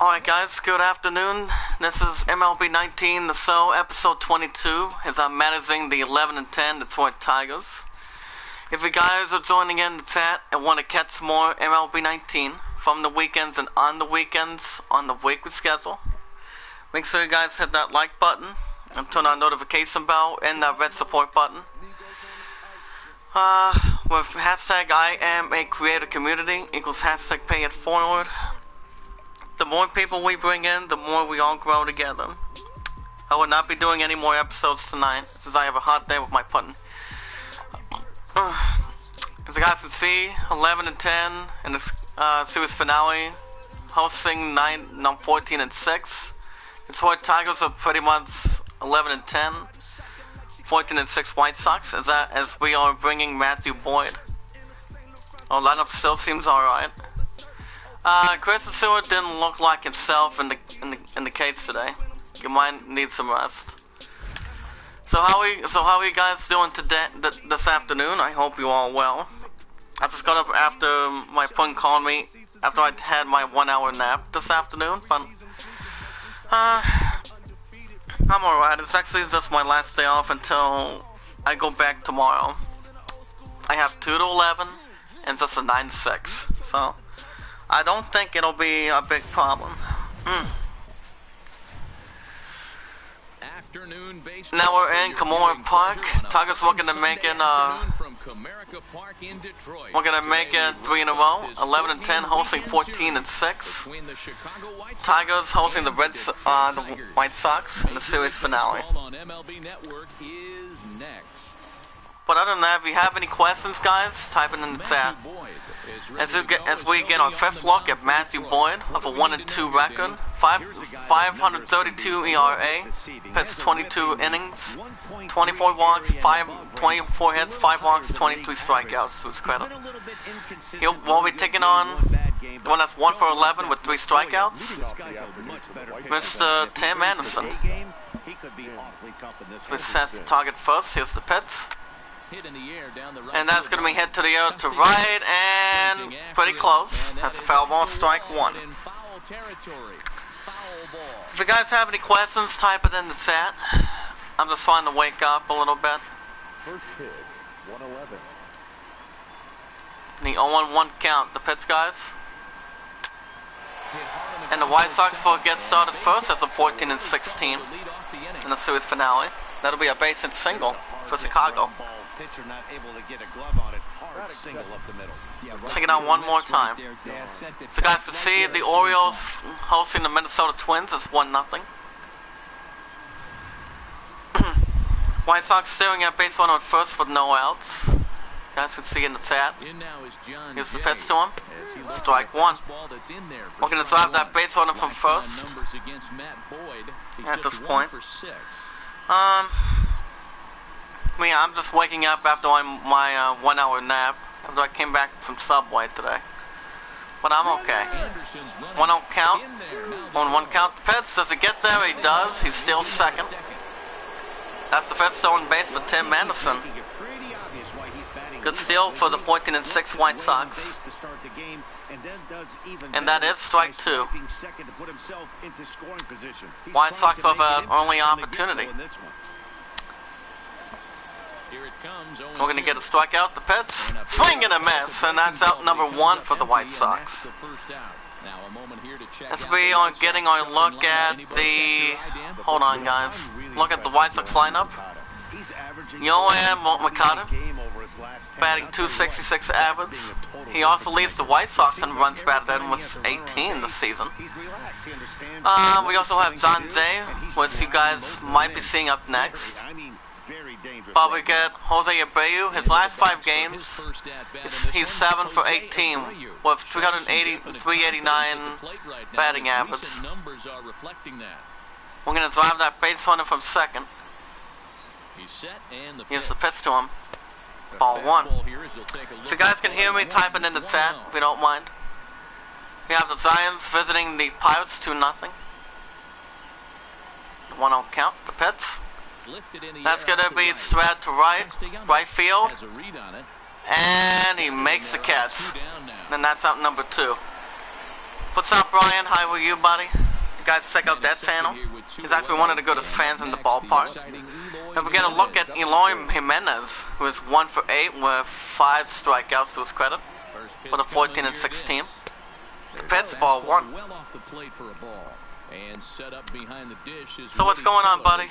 Alright guys, good afternoon. This is MLB 19, the show, episode 22, as I'm managing the 11 and 10 Detroit Tigers. If you guys are joining in the chat and want to catch more MLB 19 from the weekends and on the weekends on the weekly schedule, make sure you guys hit that like button and turn on notification bell and that red support button. With hashtag I am a creator community equals hashtag pay it forward. The more people we bring in, the more we all grow together. I will not be doing any more episodes tonight, since I have a hot day with my putting. As you guys can see, 11 and 10 in the series finale, hosting 14 and 6. The Detroit Tigers are pretty much 11 and 10, 14 and 6 White Sox, as we are bringing Matthew Boyd. Our lineup still seems alright. Chris Stewart didn't look like himself in the cage today. You might need some rest. So how are you guys doing today, this afternoon? I hope you all well. I just got up after my pun called me after I had my 1 hour nap this afternoon, but I'm alright. It's actually just my last day off until I go back tomorrow. I have 2 to 11 and just a 9-6, so I don't think it'll be a big problem. Now we're in Comerica Park. Tigers looking to make it. We're gonna make it 3 in a row. 11 and 10, hosting 14 and 6. Tigers hosting the White Sox in the series finale. But other than that, if you have any questions, guys, type it in the chat. As we get our fifth look at Matthew Boyd of a 1-2 record, 532 ERA, pitched 22 innings, 24 walks, 24 hits, 5 walks, 23 strikeouts to his credit. We'll be taking on the one that's 1 for 11 with 3 strikeouts, Mr. Tim Anderson. This has the target first. Here's the pitch. And that's going to be hit to the air to right and pretty close. That's a foul ball, strike 1. If you guys have any questions, type it in the chat. I'm just trying to wake up a little bit. First pitch, 111. The 0-1 count, the pitch, guys. And the White Sox will get started first as a 14 and 16 in the series finale. That'll be a base hit single for Chicago. Pitcher not able to get a glove on it. Hard single up the middle. Check it out one more time. So guys can see the Orioles hosting the Minnesota Twins is 1-0. White Sox staring at base runner at first with no outs. You guys can see in the chat. Here's the pitch to him. Strike 1. We're going to drive that base runner from first at this point. I'm just waking up after my 1 hour nap after I came back from Subway today. But I'm okay. 1-0 count. On 1 count, the pitch. Does it get there? He does. He's still second. That's the pitch stolen base for Tim Anderson. Good steal for the 14 and 6 White Sox. And that is strike 2. White Sox have an early opportunity. We're going to get a strikeout, the pitch, swing and a miss, and that's out number 1 for the White Sox. As we are getting our look at the, hold on guys, look at the White Sox lineup. Yohan Moncada, batting .266 average. He also leads the White Sox in runs batted in with 18 this season. We also have John Jay, which you guys might be seeing up next. But we get Jose Abreu. His last 5 games, he's 7 for 18 with 389 batting average. We're going to drive that base runner from second. Here's the pitch to him. Ball 1. If you guys can hear me, type it in the chat if you don't mind. We have the Giants visiting the Pirates 2-0. 1-0 count, the pitch. That's going to be straight to right field. And he makes the catch. And that's out number 2. What's up, Brian? How are you, buddy? You guys check out that channel. He's actually one of the goodest fans in the ballpark. If we get a look at Eloy Jimenez, who is 1 for 8 with 5 strikeouts to his credit for the 14 and 16. The Pets ball 1. So what's going on, buddy?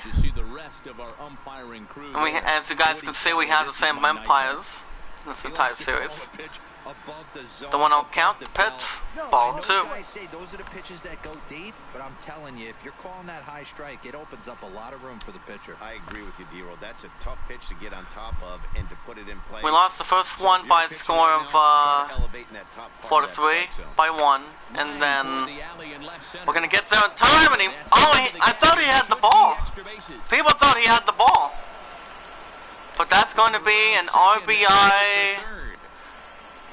And we, as you guys can see, we have the same umpires in this entire series. The one on count, the Pits, ball 2. I say those are the pitches that go deep, but I'm telling you, if you're calling that high strike, it opens up a lot of room for the pitcher. I agree with you, D-Roll. That's a tough pitch to get on top of and to put it in play. We lost the first one by a score of 4-3 by 1, and then we're gonna get there in time. And I thought he had the ball. People thought he had the ball, but that's going to be an RBI.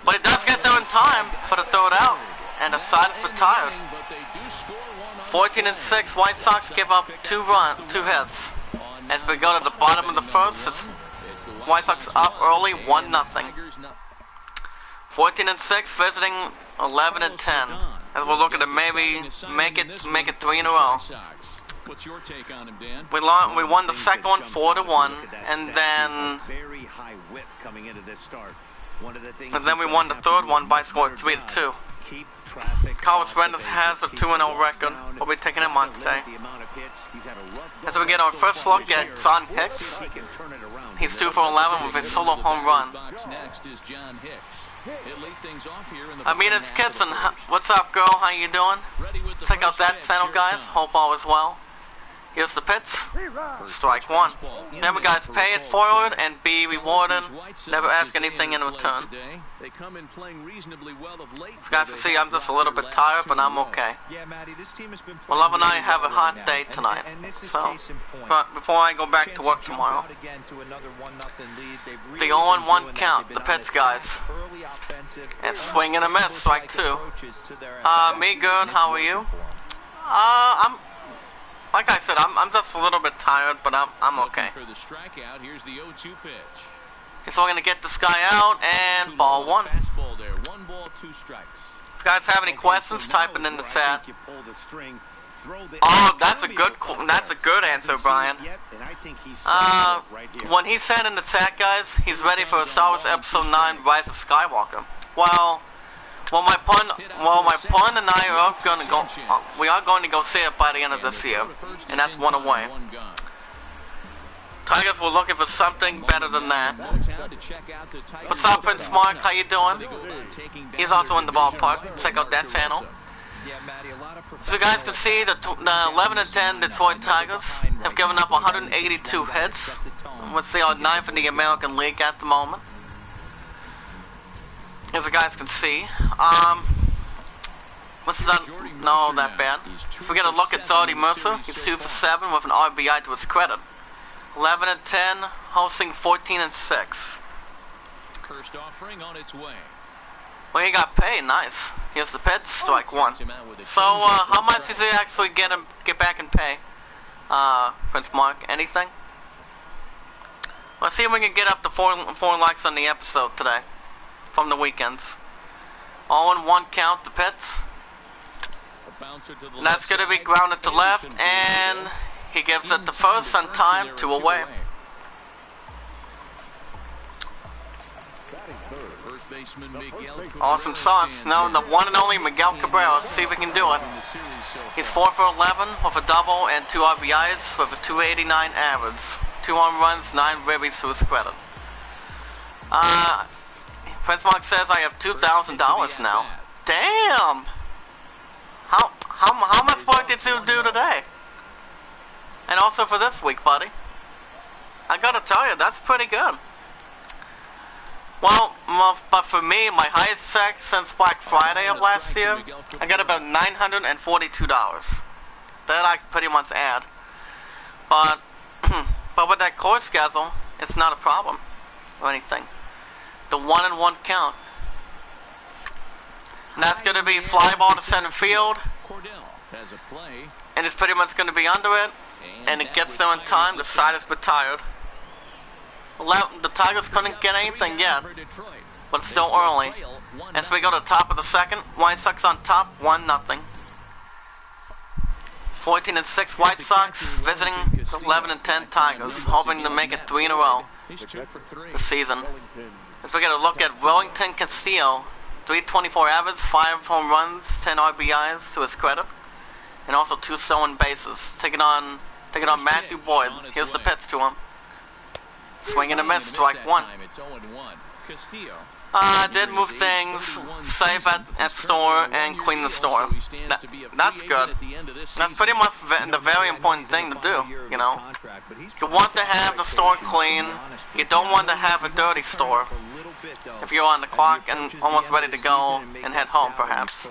But it does get there in time for the third out, and the side is retired. 14 and 6, White Sox give up 2 hits. As we go to the bottom of the first, it's White Sox up early, 1-0. 14 and 6, visiting 11 and 10. As we're looking to maybe make it 3 in a row. What's your take on him, Dan? We won the second one 4-1, and then Very high whip coming into this start. And then we won the third one by score 3-2. Carlos Rendez has a 2-0 record. We'll be taking him on today. As we get our first look at John Hicks, he's 2 for 11 with a solo home run. I mean, it's Kitson. What's up, girl? How you doing? Check out that channel, guys. Hope all is well. Here's the Pits. Strike 1. Never guys pay it forward and be rewarded. Never ask anything in return. As guys can see, I'm just a little bit tired, but I'm okay. Well, Love and I have a hot day tonight. So, before I go back to work tomorrow. The 0-1 count, the Pits guys. And swing and a miss, strike 2. Me good, how are you? Like I said, I'm just a little bit tired, but I'm okay. For the strikeout, here's the 0-2 pitch. So we're gonna get this guy out and ball 1. Fastball there. 1 ball, 2 strikes. If you guys have any questions, type it in the chat. Oh, that's a good answer, Brian. When he said in the chat, guys, he's ready for Star Wars Episode 9: Rise of Skywalker. Well, my pun and I are going to go. We are going to go see it by the end of this year, and that's 1 away. Tigers were looking for something better than that. What's up, Prince Mark? How you doing? He's also in the ballpark. Check out that channel. So you guys can see the 11 and 10 Detroit Tigers have given up 182 hits. Let's see, our 9th in the American League at the moment. As you guys can see, what's that? No, that bad. So we get a look at Zodi Mercer. He's 2 for 7 with an RBI to his credit. 11 and 10, hosting 14 and 6. First offering on its way. Well, he got paid. Nice. Here's the Pits, strike 1. So, how much does he actually get back and pay? Prince Mark, anything? Let's see if we can get up to 4 likes on the episode today. From the weekends. 0-1 count, the Pits. And that's going to be grounded to left, and he gives it the first on time, 2 away. Awesome sauce. Now the one and only Miguel Cabrera. Let's see if we can do it. He's 4 for 11 with a double and 2 RBIs with a 289 average. 2 home runs, 9 ribbies to his credit. Prince Mark says I have $2,000 now. Damn! How much work did you do today? And also for this week, buddy. I gotta tell you, that's pretty good. Well, but for me, my highest check since Black Friday of last year, I got about $942. That I pretty much add. But with that course schedule, it's not a problem or anything. The 1-1 count. And that's going to be fly ball to center field. And it's pretty much going to be under it. And it gets there in time. The side is retired. The Tigers couldn't get anything yet. but it's still early. As we go to the top of the second, White Sox on top, 1-0. 14-6 White Sox visiting 11-10 Tigers, hoping to make it 3 in a row this season. As we get a look at Wellington Castillo, 324 average, 5 home runs, 10 RBIs to his credit, and also 2 stolen bases. Taking on Matthew Boyd. Here's the pitch to him. Swing and a miss, strike 1. I did move things safe at store and clean the store. That's good. That's pretty much the very important thing to do, you know. You want to have the store clean. You don't want to have a dirty store. If you're on the clock and almost ready to go and head home, perhaps.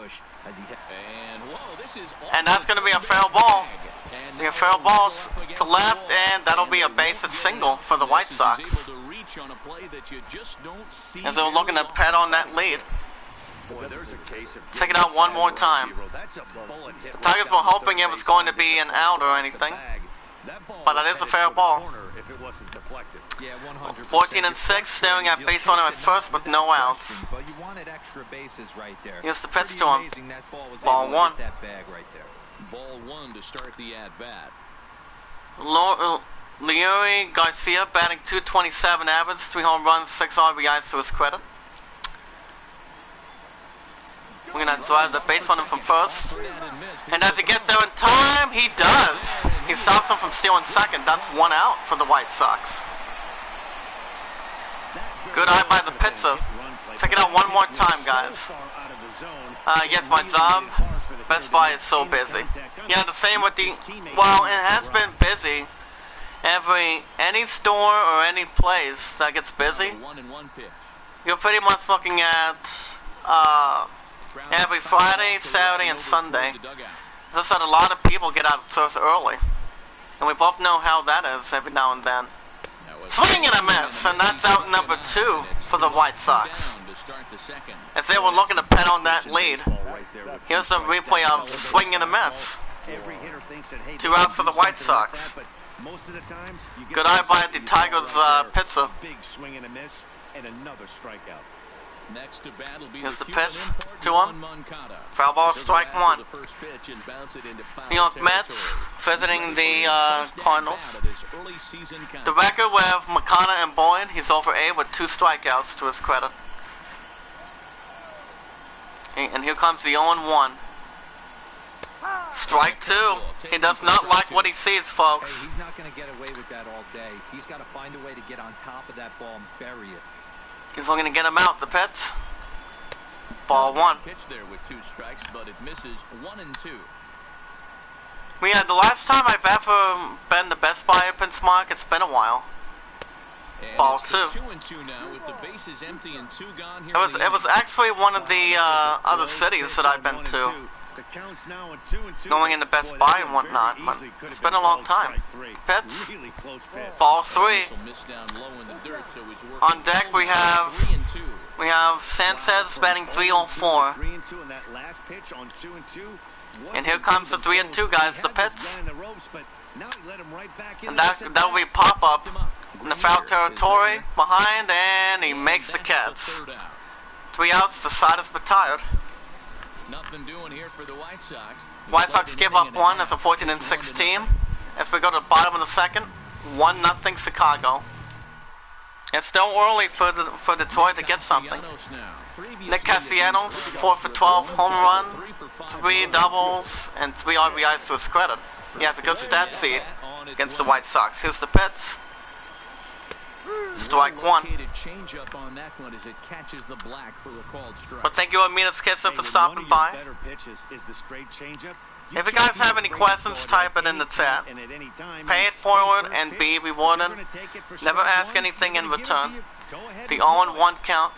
And that's going to be a foul ball. The foul balls to left, and that'll be a base hit single for the White Sox. As they're looking to pet on that lead. Check it out one more time. The Tigers were hoping it was going to be an out or anything, but that is a fair ball. 14-6, staring at base runner at first with no outs. Here's the pitch to him. Ball 1. Ball 1 to start the at-bat. Leury Garcia batting .227 average, 3 home runs, 6 RBIs to his credit. We're going to drive the base runner from first. And does he get there in time? He does. He stops him from stealing second. That's 1 out for the White Sox. Good eye by the pitcher. Check it out one more time, guys. Yes, my job. Best Buy is so busy. Yeah, the same with the... Well, it has been busy. Any store or any place that gets busy, you're pretty much looking at every Friday, Saturday, and Sunday. As I said, a lot of people get out of church early, and we both know how that is every now and then. Swing and a miss, and that's out number 2 for the White Sox. As they were looking to pet on that lead. Here's the replay of swing and a miss. 2 outs for the White Sox. Good eye by the Tigers pitcher. Here's the pitch to him. Foul ball, strike 1. New York Mets visiting the Cardinals. The record with McConnell and Boyd, he's over 8 with 2 strikeouts to his credit. And here comes the 0-1. Strike 2. He does not like what he sees, folks. Hey, he's not going to get away with that all day. He's got to find a way to get on top of that ball and bury it. He's looking to get him out. The pitch. Ball 1. Pitch there with 2 strikes, but it misses 1 and 2. Yeah, the last time I've ever been the Best Buy at Mark, it's been a while. And Ball 2. 2 and 2 now with the bases empty and 2 gone here. It was actually one of the other cities that I've been to. Going into Best Buy and whatnot, but it's been a long time. Pitch. Ball 3. On deck we have Sanchez batting .304. And here comes the 3 and 2 guys, the pitch. And that'll be pop up in the foul territory behind, and he makes the catch. 3 outs, the side is retired. Nothing doing here for the White Sox. White Sox give up 1 as a 14-6 team. As we go to the bottom of the second, 1-0 Chicago. It's still early for Detroit to get something. Nick Castellanos, 4 for 12, home run, 3 doubles, and 3 RBIs to his credit. He has a good stat sheet against the White Sox. Here's the pitch. Strike 1. But thank you, Amina Skitzer, for stopping by. If you guys have any questions, type it in the chat. Pay it forward and be rewarded. Never ask anything in return. The 0-1 count.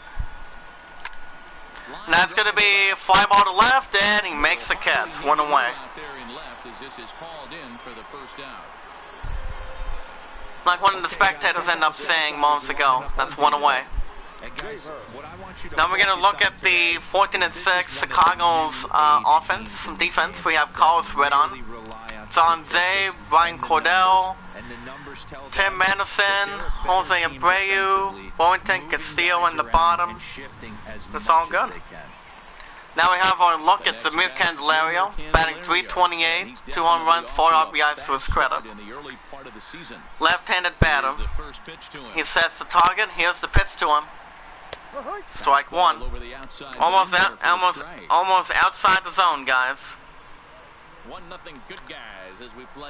And that's going to be a fly ball to left, and he makes the catch. 1 away. Like one of the spectators ended up saying moments ago, that's 1 away. Now we're going to look at the 14-6 Chicago's offense, defense. We have Carlos Redon, John Zay, Brian Cordell, Tim Anderson, Jose Abreu, Wellington Castillo in the bottom. That's all good. Now we have our look at Zamir Candelario, batting .328, 2 home runs, 4 RBIs to his credit. Left-handed batter. He sets the target. Here's the pitch to him. Strike one. Almost outside the zone, guys.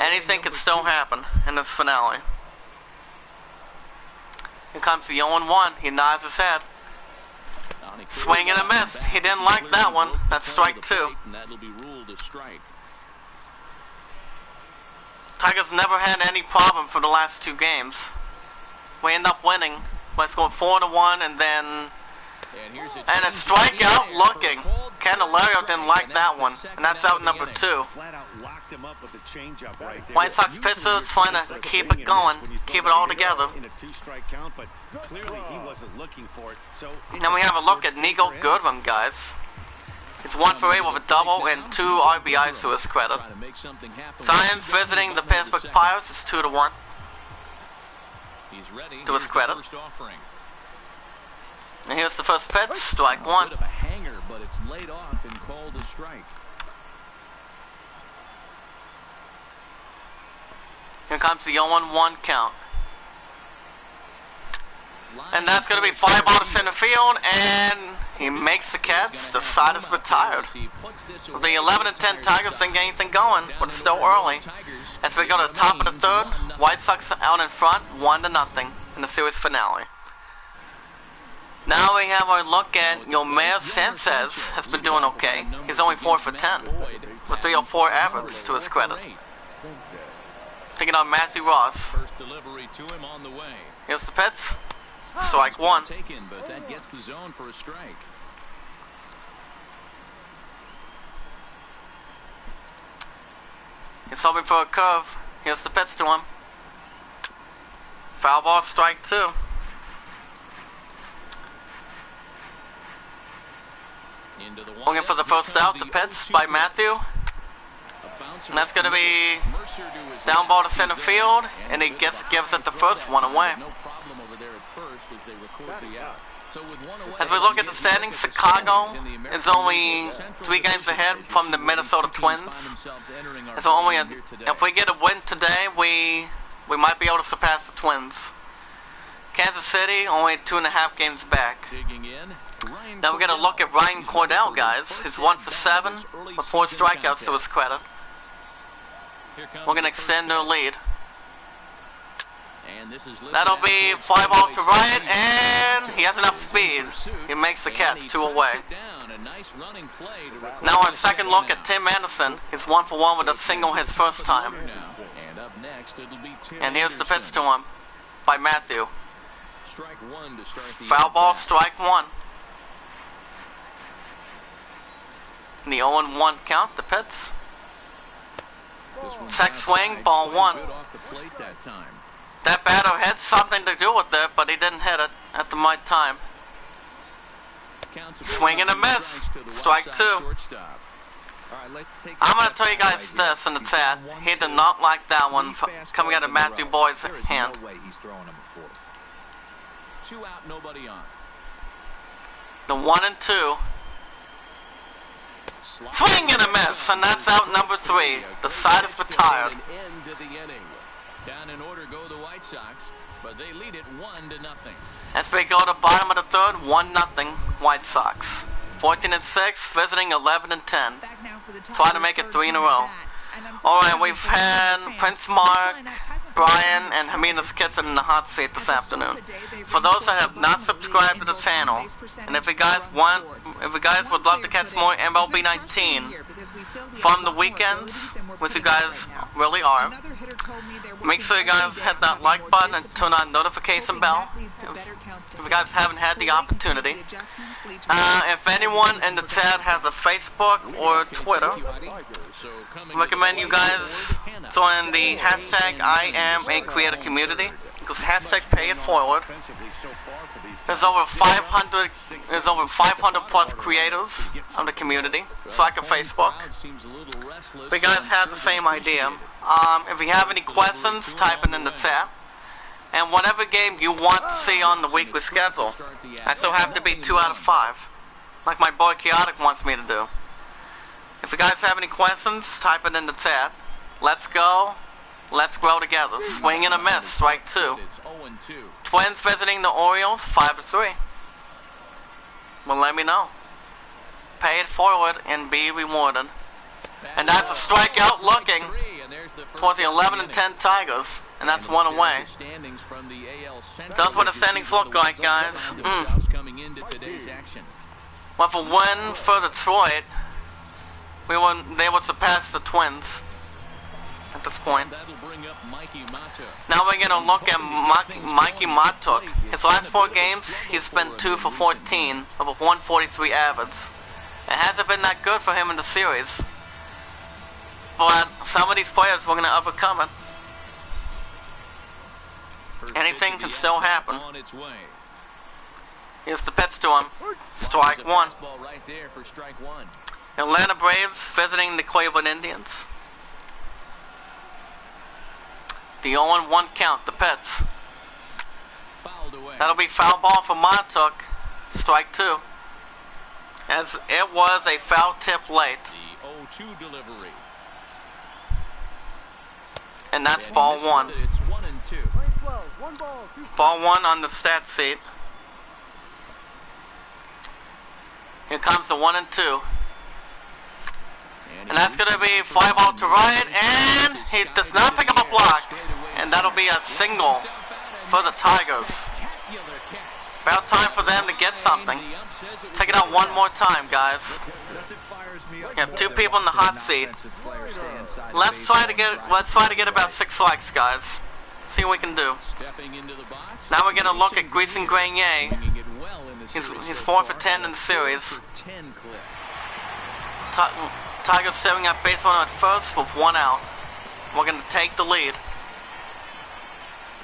Anything could still happen in this finale. Here comes the 0-1. He nods his head. Swing and a miss. He didn't like that one. That's strike two. Tigers never had any problem for the last 2 games. We end up winning. Let's go 4-1 and then a strikeout looking. Candelario didn't like that one, and that's out number 2. White Sox pitcher trying to keep it going, keep it all together. Then we have a look at Nico Goodwin, guys. He's 1 for 8 with a double and 2 RBIs to his credit. Giants visiting the Pittsburgh Pirates is 2-1 to his credit. And here's the first pitch, strike one. Here comes the 0-1 count. And that's going to be fly ball to center field, and he makes the catch. The side is retired. With the 11-10 Tigers didn't get anything going, but it's still early. As we go to the top of the third, White Sox out in front, 1-0 in the series finale. Now we have our look at Yomar Sanchez. Has been doing okay. He's only 4 for 10 with 304 average to his credit. Picking on Matthew Ross. Here's the pitch. Strike one. He's hoping for a curve. Here's the pitch to him. Foul ball, strike two. Looking for the first out, the pitch by Matthew. And that's going to be down ball to center field, and he gives it the first one away. As we look at the standings, Chicago is only 3 games ahead from the Minnesota Twins. It's only if we get a win today, we might be able to surpass the Twins. Kansas City only 2.5 games back. Now we're going to look at Ryan Cordell, guys. He's 1 for 7 with 4 strikeouts to his credit. We're going to extend their lead. That'll be fly ball to right, and he has enough speed. He makes the catch, 2 away. Now our second look at Tim Anderson. He's 1 for 1 with a single his first time. And here's the pitch to him by Matthew. Foul ball, strike one. And the 0-1 count, the pitch. Check swing, ball one. That batter had something to do with it, but he didn't hit it at the right time. Swing and a miss. Strike two. I'm going to tell you guys this in the chat. He did not like that one coming out of Matthew Boyd's hand. 2 out, nobody on. The 1 and 2. Swing and a miss, and that's out number 3. The side is retired. Down in order go the White Sox, but they lead it 1-0. As we go to the bottom of the third, 1-0 White Sox. 14-6, visiting 11-10. Trying to make it 3 in a row. Alright, we've had Prince Mark, Brian, and Jimenez Kitson in the hot seat this afternoon. For those that have not subscribed to the channel, and if you guys would love to catch more MLB 19 from the weekends, which you guys really are, make sure you guys hit that like button and turn on notification bell if you guys haven't had the opportunity. If anyone in the chat has a Facebook or Twitter, I recommend you guys join the hashtag I am a creator community, because hashtag pay it forward. There's over 500. There's over 500 plus creators on the community. It's like a Facebook. If you guys have the same idea, if you have any questions, type it in the chat. And whatever game you want to see on the weekly schedule, I still have to be 2 out of 5, like my boy Chaotic wants me to do. If you guys have any questions, type it in the chat. Let's go. Let's grow together. Swing and a miss. Strike 2. Twins visiting the Orioles. 5-3. Well, let me know. Pay it forward and be rewarded. And that's a strikeout looking towards the 11-10 Tigers. And that's 1 away. That's what the standings look like, guys. Well, for win for Detroit, they would surpass the Twins at this point. Now we're going to look at Mikey Matuk. His last 4 games, he's been 2 for 14 of a 143 average. It hasn't been that good for him in the series. But some of these players were going to overcome it. Anything can still happen. Here's the pitch to him. Strike 1. Atlanta Braves visiting the Cleveland Indians. The 0-1 count, the pitch. That'll be foul ball for Montauk. Strike 2. As it was a foul tip late. And that's ball 1. Ball 1 on the stat sheet. Here comes the 1 and 2. And that's going to be fly ball to right, and he does not pick up a block. And that'll be a single for the Tigers. About time for them to get something. Take it out one more time, guys. We have 2 people in the hot seat. Let's try to get about 6 likes, guys. See what we can do. Now we're gonna look at Grayson Grenier. He's 4 for 10 in the series. Tigers staring at base runner at first with 1 out. We're gonna take the lead.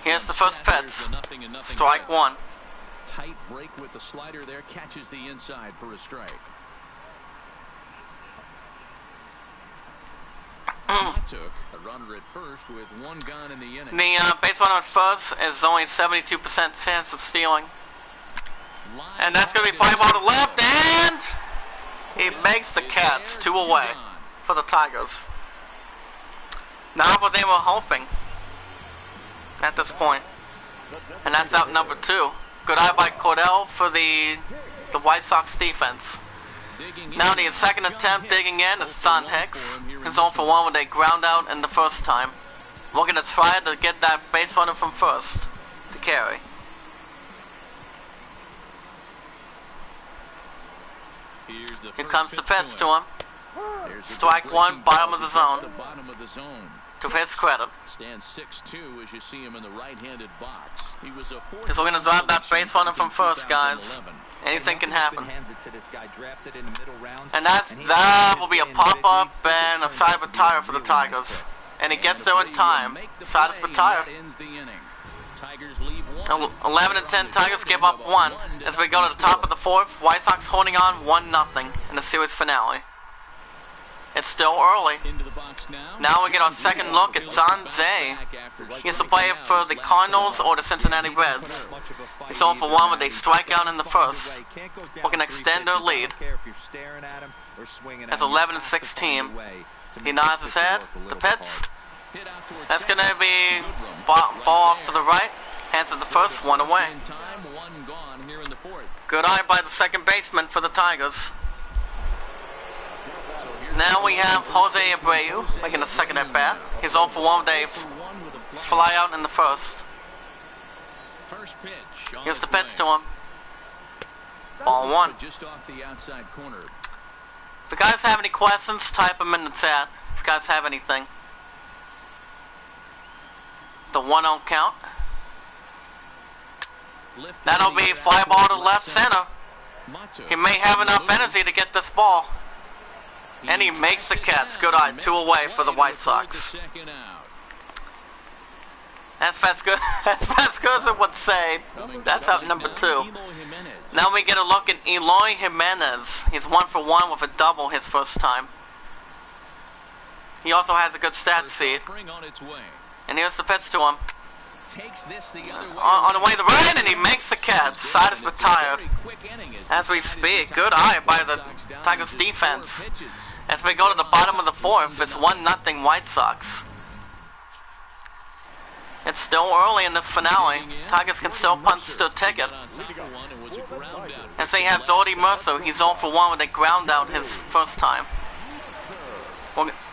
Here's the first pitch. Strike 1. Tight break with the slider there, catches the inside for a strike. Took a runner at first with 1 gone in the inning. The base runner at first is only 72% chance of stealing. And that's going to be fly ball to left, and he makes the catch 2 away for the Tigers. Not what they were hoping at this point. And that's out number 2. Good eye by Cordell for the White Sox defense. Now the second attempt digging in is Don Hicks. He's 0 for 1 with a ground out in the first time. We're going to try to get that base runner from first to carry. Here comes the pitch to him. Strike 1, bottom of the zone. To his credit. Stands 6'2" as you see him in the right-handed box. Because we're going to drive that base runner from first, guys. Anything can happen. And that will be a pop-up and a side of a tire for the Tigers. And he gets there in time. Side is retired. 11 and 10 Tigers give up 1 as we go to the top of the 4th. White Sox holding on 1-0 in the series finale. It's still early. Now we get our second look at Zanze. He has to play for the Cardinals or the Cincinnati Reds. He's 0 for 1 with a strikeout in the first. We can extend their lead. That's 11-6 team. He nods his head. The pitch. That's going to be ball off to the right. Hands to the first, 1 away. Good eye by the second baseman for the Tigers. Now we have Jose Abreu making a second at bat. He's 0 for 1 with a fly out in the first. Here's the pitch to him. Ball 1. If you guys have any questions, type them in the chat. If you guys have anything. The 1-0 count. That'll be fly ball to left center. He may have enough energy to get this ball. And he makes the catch. Good eye. 2 away for the White Sox. As fast as it would say. That's out number 2. Now we get a look at Eloy Jimenez. He's 1 for 1 with a double his first time. He also has a good stat sheet. And here's the pitch to him. On the way to the right, and he makes the catch. Side is retired. As we speak, good eye by the Tigers defense. As we go to the bottom of the 4th, it's 1-0 White Sox. It's still early in this finale. Tigers can still punch their ticket. As they have Jordy Mercer, he's 0 for 1 with a ground out his first time.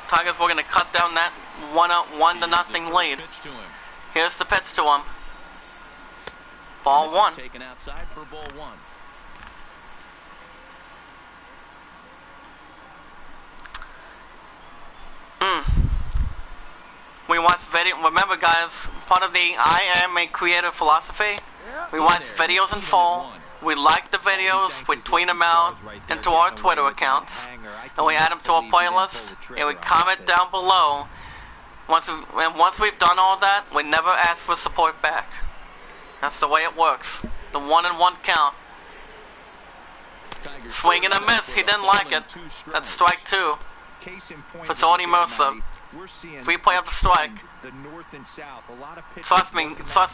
Tigers were going to cut down that 1-0 lead. Here's the pitch to him. Ball 1. Taken outside for ball 1. We watch video. Remember, guys, part of the I am a creator philosophy. We watch videos in full. We like the videos. We tweet them out into our Twitter accounts, and we add them to our playlist. And we comment down below. Once we've done all that, we never ask for support back. That's the way it works. The 1-1 count. Swing and a miss. He didn't like it. That's strike 2 for Jordy Mercer. Replay of the strike. Trust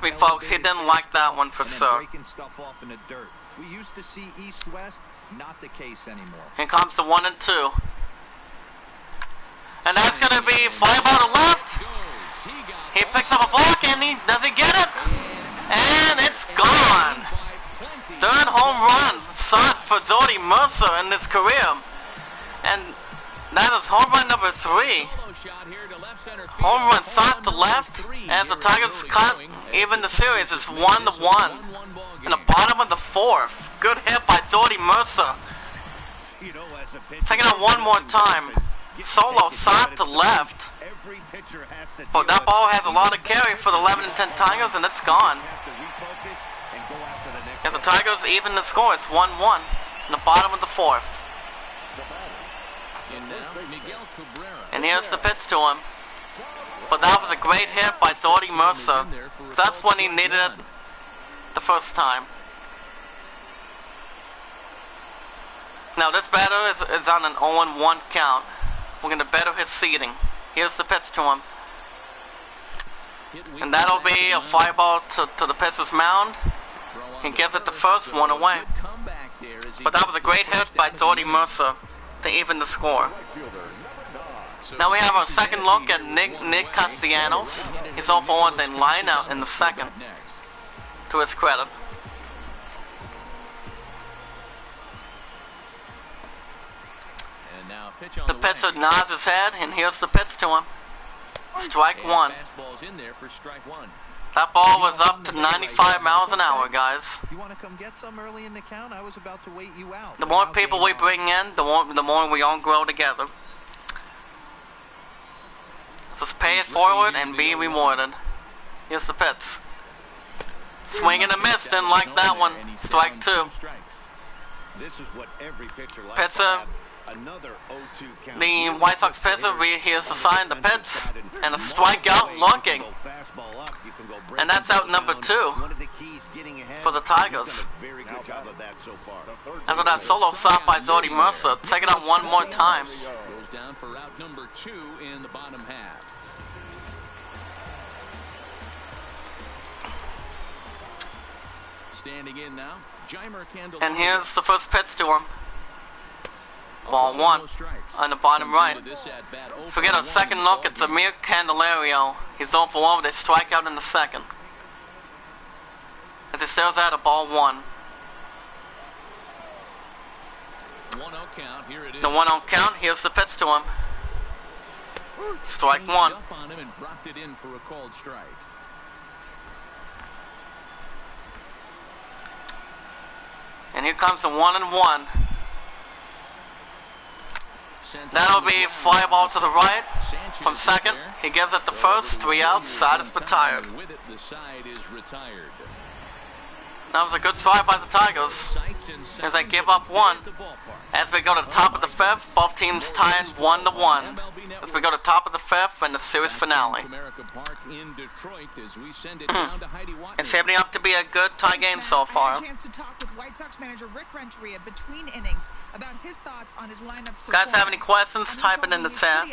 me, folks. He didn't like that one for sure. We used to see east-west, not the case anymore. Here comes the 1-2. And that's going to be fly ball to left. He picks up a block, and does he get it? And it's gone. 3rd home run shot for Jordy Mercer in his career. And that is home run number 3. Home run shot to left. As the Tigers cut even the series, it's 1-1. In the bottom of the 4th. Good hit by Jordy Mercer. Taking it one more time. Solo shot to left. But that ball has a lot of carry for the 11 and 10 Tigers, and it's gone. As the Tigers even the score, it's 1-1 in the bottom of the 4th. And here's the pitch to him. But that was a great hit by Jordy Mercer. That's when he needed it the first time. Now this batter is on an 0-1 count. We're going to better his seating. Here's the pitch to him. And that'll be a fly ball to the pitcher's mound. He gives it the first one away. But that was a great hit by Jordy Mercer to even the score. Now we have our second look at Nick Castellanos. He's 0 for 1 then line out in the 2nd. To his credit. The pitcher nods his head, and here's the pitch to him. Strike 1. That ball was up to 95 miles an hour, guys. You want to come get some early in the count? I was about to wait you out. The more people we bring in, the more we all grow together. Just pay it forward and be rewarded. Here's the pitch. Swing and a miss, didn't like that one. Strike 2. This is what every pitcher likes. Pitcher. Another 0-2 count. The White Sox pitcher here's the sign, the pitch, and a strikeout looking. And that's out number 2 for the Tigers. After that solo shot by Jordy Mercer, take it out one more time. Goes down for route number 2 in the bottom half. Standing in now, and here's the first pitch to him. Ball 1 on the bottom right. So we get a second look at Zamir Candelario. He's 0 for 1 with a strikeout in the 2nd. As he stares at a ball 1. The 1-0 count. Here's the pitch to him. Strike 1. And here comes the 1-1. That'll be fly ball to the right from 2nd. He gives it the first, 3 outs, side is retired. That was a good try by the Tigers, as they give up one. As we go to the top of the fifth, both teams tied 1-1. As we go to the top of the fifth and the series finale. It's shaping up to be a good tie game so far. I had a chance to talk with White Sox manager Rick Renteria between innings about his thoughts on his lineups. Guys have any questions? Type it in the chat.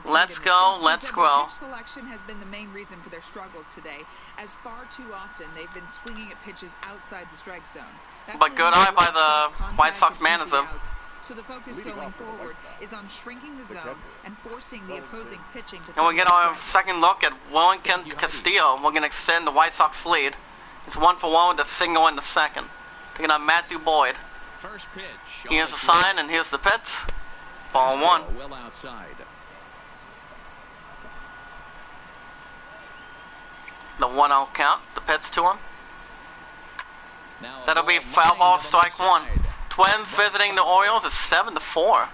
Let's go, let's grow. Pitch selection has been the main reason for their struggles today, as far too often they've been swinging at pitches outside the strike zone. But good eye by the White Sox manager. So the focus going forward is on shrinking the zone and forcing the opposing pitching to... And we get our second look at Wellington Castillo. We're going to extend the White Sox lead. It's 1-for-1 with a single in the second. Taking on Matthew Boyd. Here's the sign and here's the pitch. Ball 1. Well outside. The 1-0 count. The pitch to him. That'll be foul ball, strike 1. Twins visiting the Orioles is 7-4.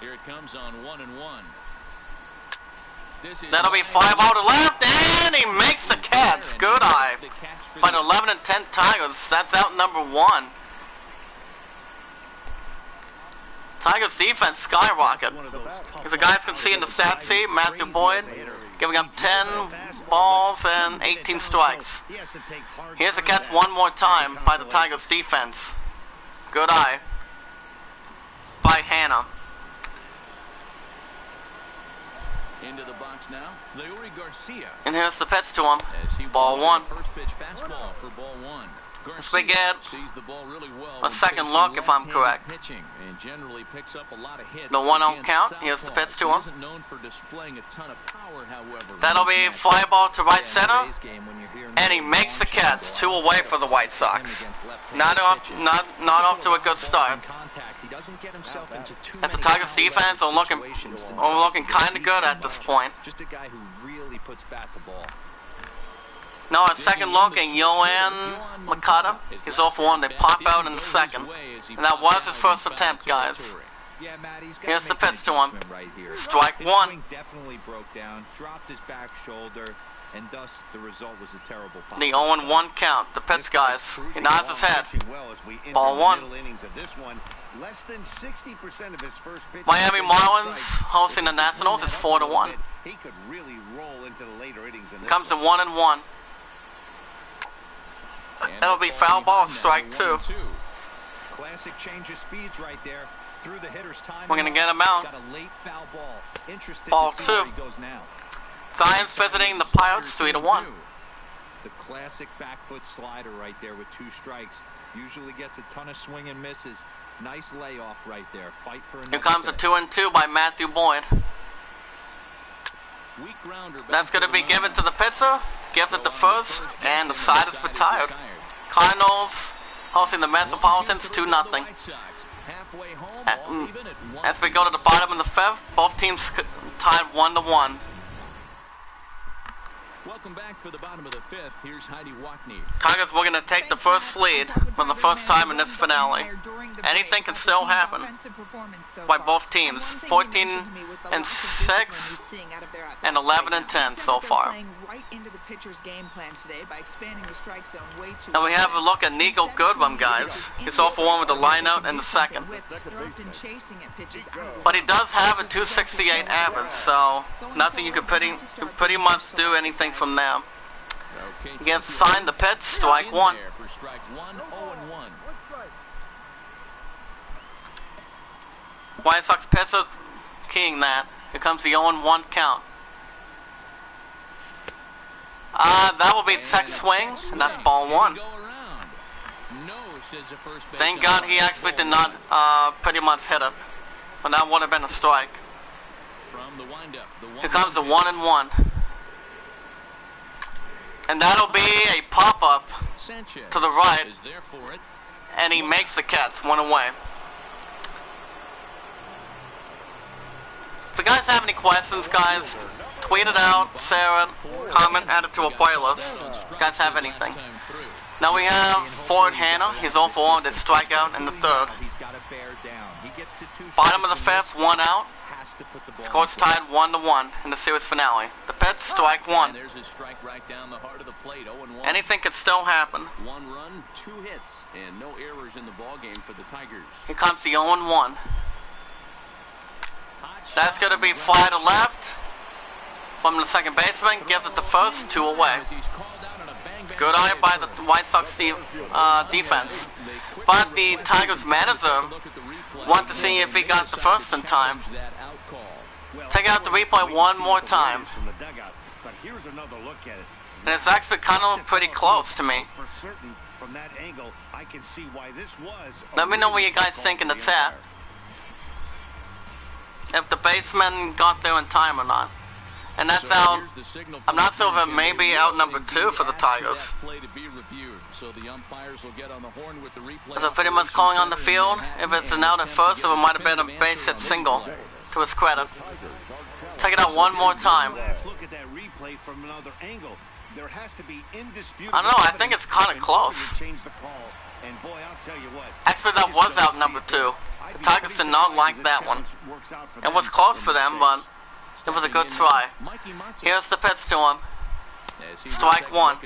Here it comes on 1-1. That'll be 5-0 to left, and he makes the catch. Good eye. By the 11-10 Tigers, that's out number 1. Tigers defense skyrocket. As the guys can see in the stat sheet, Matthew Boyd giving up 10 balls and 18 strikes. Here's the catch one more time by the Tigers defense. Good eye by Hannah. Into the box now, Leury Garcia. And here's the pitch to him. Ball 1. First pitch fastball for ball 1. As we get a second look, if I'm correct. The 1-0 count. Here's the pitch to him. That'll be fly ball to right center, and he makes the catch. 2 away for the White Sox. Not off to a good start. As the Tigers defense are looking kind of good at this point. Just a guy who really puts bat to ball. Now a second look at Yoan Makata. He's off 1. They pop out in the second. And that was his first attempt, guys. Here's the pitch to him. Strike 1. Definitely broke down, dropped his back shoulder, and thus the result was a terrible pop. The 0-1 count. The pitch, guys. He nods his head. Ball 1. Miami Marlins hosting the Nationals. It's 4-1. He could really roll into the later innings in this. Comes to 1-1. That'll be foul ball, strike 2. Classic change of speeds right there. Through the hitter's time. We're gonna get him out. Got a late foul ball. Interested Ball to see 2. where he goes now. Giants visiting the Pirates 3-1. The classic back foot slider right there with 2 strikes. Usually gets a ton of swing and misses. Nice layoff right there. Fight for another. Here comes a 2-2 by Matthew Boyd. That's going to be given to the pitcher. Gives it to first, and the side is retired. Cardinals hosting the Metropolitans 2-0. As we go to the bottom of the 5th, both teams tied 1-1. Welcome back for the bottom of the 5th. Here's Heidi Wackney. Tigers were going to take the first lead for the first time in this finale. Anything can still happen by both teams. 14-6 and 11-10 so far. And we have a look at Nico Goodwin, guys. He's off for 1 with the line out in the second. But he does have a 268 average, so nothing you could pretty much do anything from there. He gets signed the pitch, strike 1. White Sox pitcher keying that. Here comes the 0-1 count. That will be the second swing, and that's ball 1. Thank God he actually did not pretty much hit it. But that would have been a strike. Here comes the 1-1. And that'll be a pop-up to the right. And he makes the catch, 1 away. If you guys have any questions, guys, tweet it out, share it, comment, add it to a playlist. If you guys have anything. Now we have Ford Hannah. He's 0 for 1 with a strikeout in the 3rd. Bottom of the 5th, 1 out. has to put the ball. Score's tied 1-1 in the series finale. The Pets strike one. And there's his strike right down the heart of the plate. 0-1. Anything could still happen. 1 run, 2 hits, and no errors in the ball game for the Tigers. Here comes the 0-1. That's going to be fly to left from the second baseman. Gives it to first, 2 away. Good eye by the White Sox defense. But the Tigers manager wanted to see if he got the first in time. Take out the replay one more time. And it's actually kind of pretty close to me. Let me know what you guys think in the chat. If the baseman got there in time or not. And that's out. I'm not sure if it may be out number 2 for the Tigers. Is it pretty much calling on the field? If it's an out at first, or it might have been a base hit single, to his credit. Take it out one more time. I don't know, I think it's kind of close. Actually, that was out number 2. The Tigers did not like that one. It was close for them, but it was a good try. Here's the pitch to him. Strike one.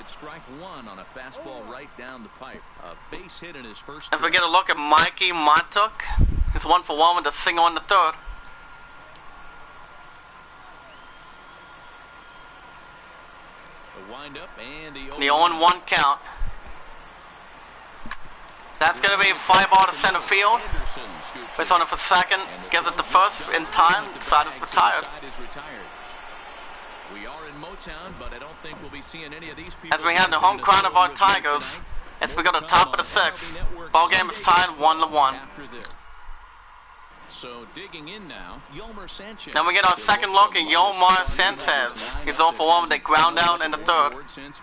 As we get a look at Mikey Montuk, he's 1 for 1 with a single in the third. The 0-1 count. That's going to be a fly ball to center field. Base on it for second. Gives it to first in time. Side is retired. As we have the home crowd of our Tigers, as we go to the top of the 6th. Ball game is tied 1-1. So digging in now, Yolmer Sanchez. Then we get our second look at Yolmer Sanchez. He's 0 for 1 with a ground out in the third.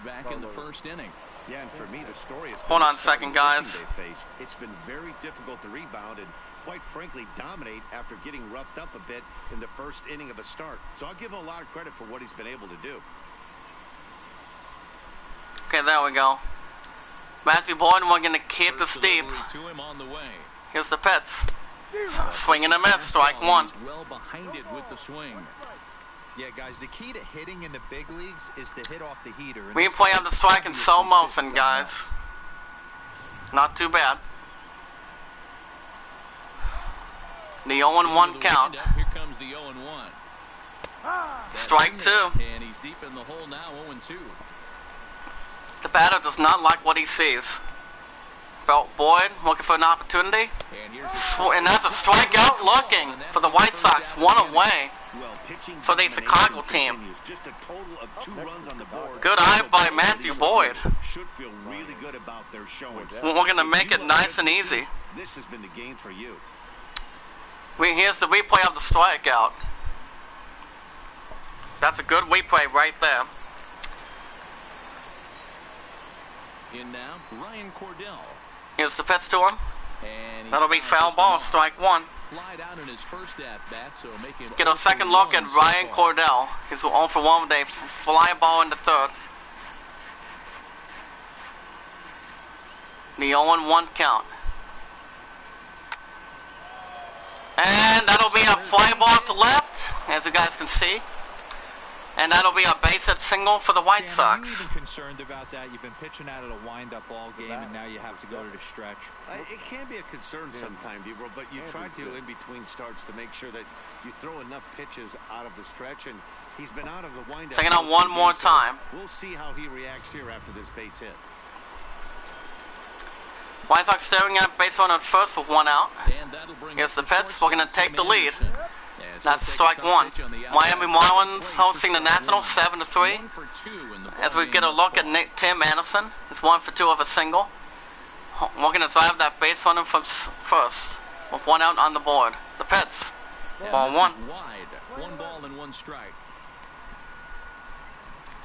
Back in the first inning. Yeah, and for me, the story is hold on a second, guys. It's been very difficult to rebound and, quite frankly, dominate after getting roughed up a bit in the first inning of a start. So I'll give him a lot of credit for what he's been able to do. Okay, there we go. Matthew Boyd, we're going to keep the steep. Here's the Pets. Swing and a miss, strike one. Well behind it with the swing. Yeah, guys, the key to hitting in the big leagues is to hit off the heater. We play on the strike in slow motion, guys. Not too bad. The 0-1 count. Here comes the 0-1. Strike 2. And he's deep in the hole now, 0-2. The batter does not like what he sees. Boyd looking for an opportunity. And that's a strikeout looking for the White Sox. 1 away for the Chicago team. Good eye by Matthew Boyd. We're going to make it nice and easy. This has been the game for you. Here's the replay of the strikeout. That's a good replay right there. In now, Ryan Cordell. Here's the pitch to him. That'll be foul ball, strike one. Get a second look at Ryan Cordell. He's 0 for 1 with a fly ball in the third. The 0-1 count. And that'll be a fly ball to left, as you guys can see. And that'll be a base hit single for the White Sox. Are you even concerned about that? You've been pitching out of a wind-up ball game, and now you have to go to the stretch. It can be a concern sometimes, D-Bro, but you try to, in between starts, to make sure that you throw enough pitches out of the stretch, and he's been out of the wind-up. Taking out one more time. We'll see how he reacts here after this base hit. White Sox staring at base runner at first with 1 out. Here's the pitch. We're going to take the lead. That's strike one. Miami Marlins hosting the Nationals 7-3. As we get a look at Tim Anderson, it's 1 for 2 of a single. We're going to drive that base runner from first with 1 out on the board. The Pets, ball 1. 1 ball and 1 strike.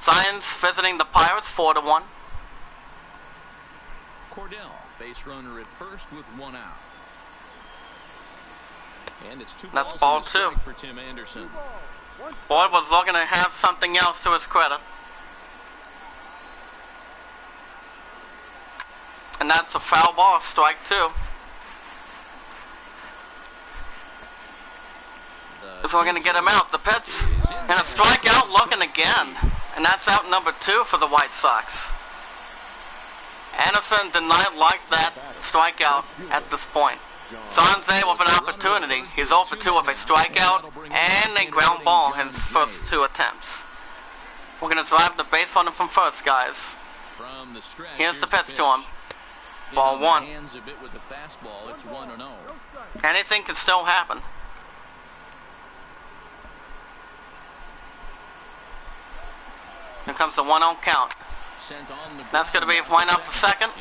Giants visiting the Pirates 4-1. Cordell, base runner at first with 1 out. And it's 2 That's balls ball and a 2 strike for Tim Anderson. Boyd was looking to have something else to his credit. And that's a foul ball, strike 2. is we're going to get him out. The pitch and a strikeout looking again. And that's out number 2 for the White Sox. Anderson did not like that strikeout at this point. Zanze with an opportunity. He's 0 for 2 with a strikeout and a ground ball in his first 2 attempts. We're going to drive the base runner from first, guys. Here's the pitch to him. Ball 1. Anything can still happen. Here comes the 1-0 count. That's going to be line up to second.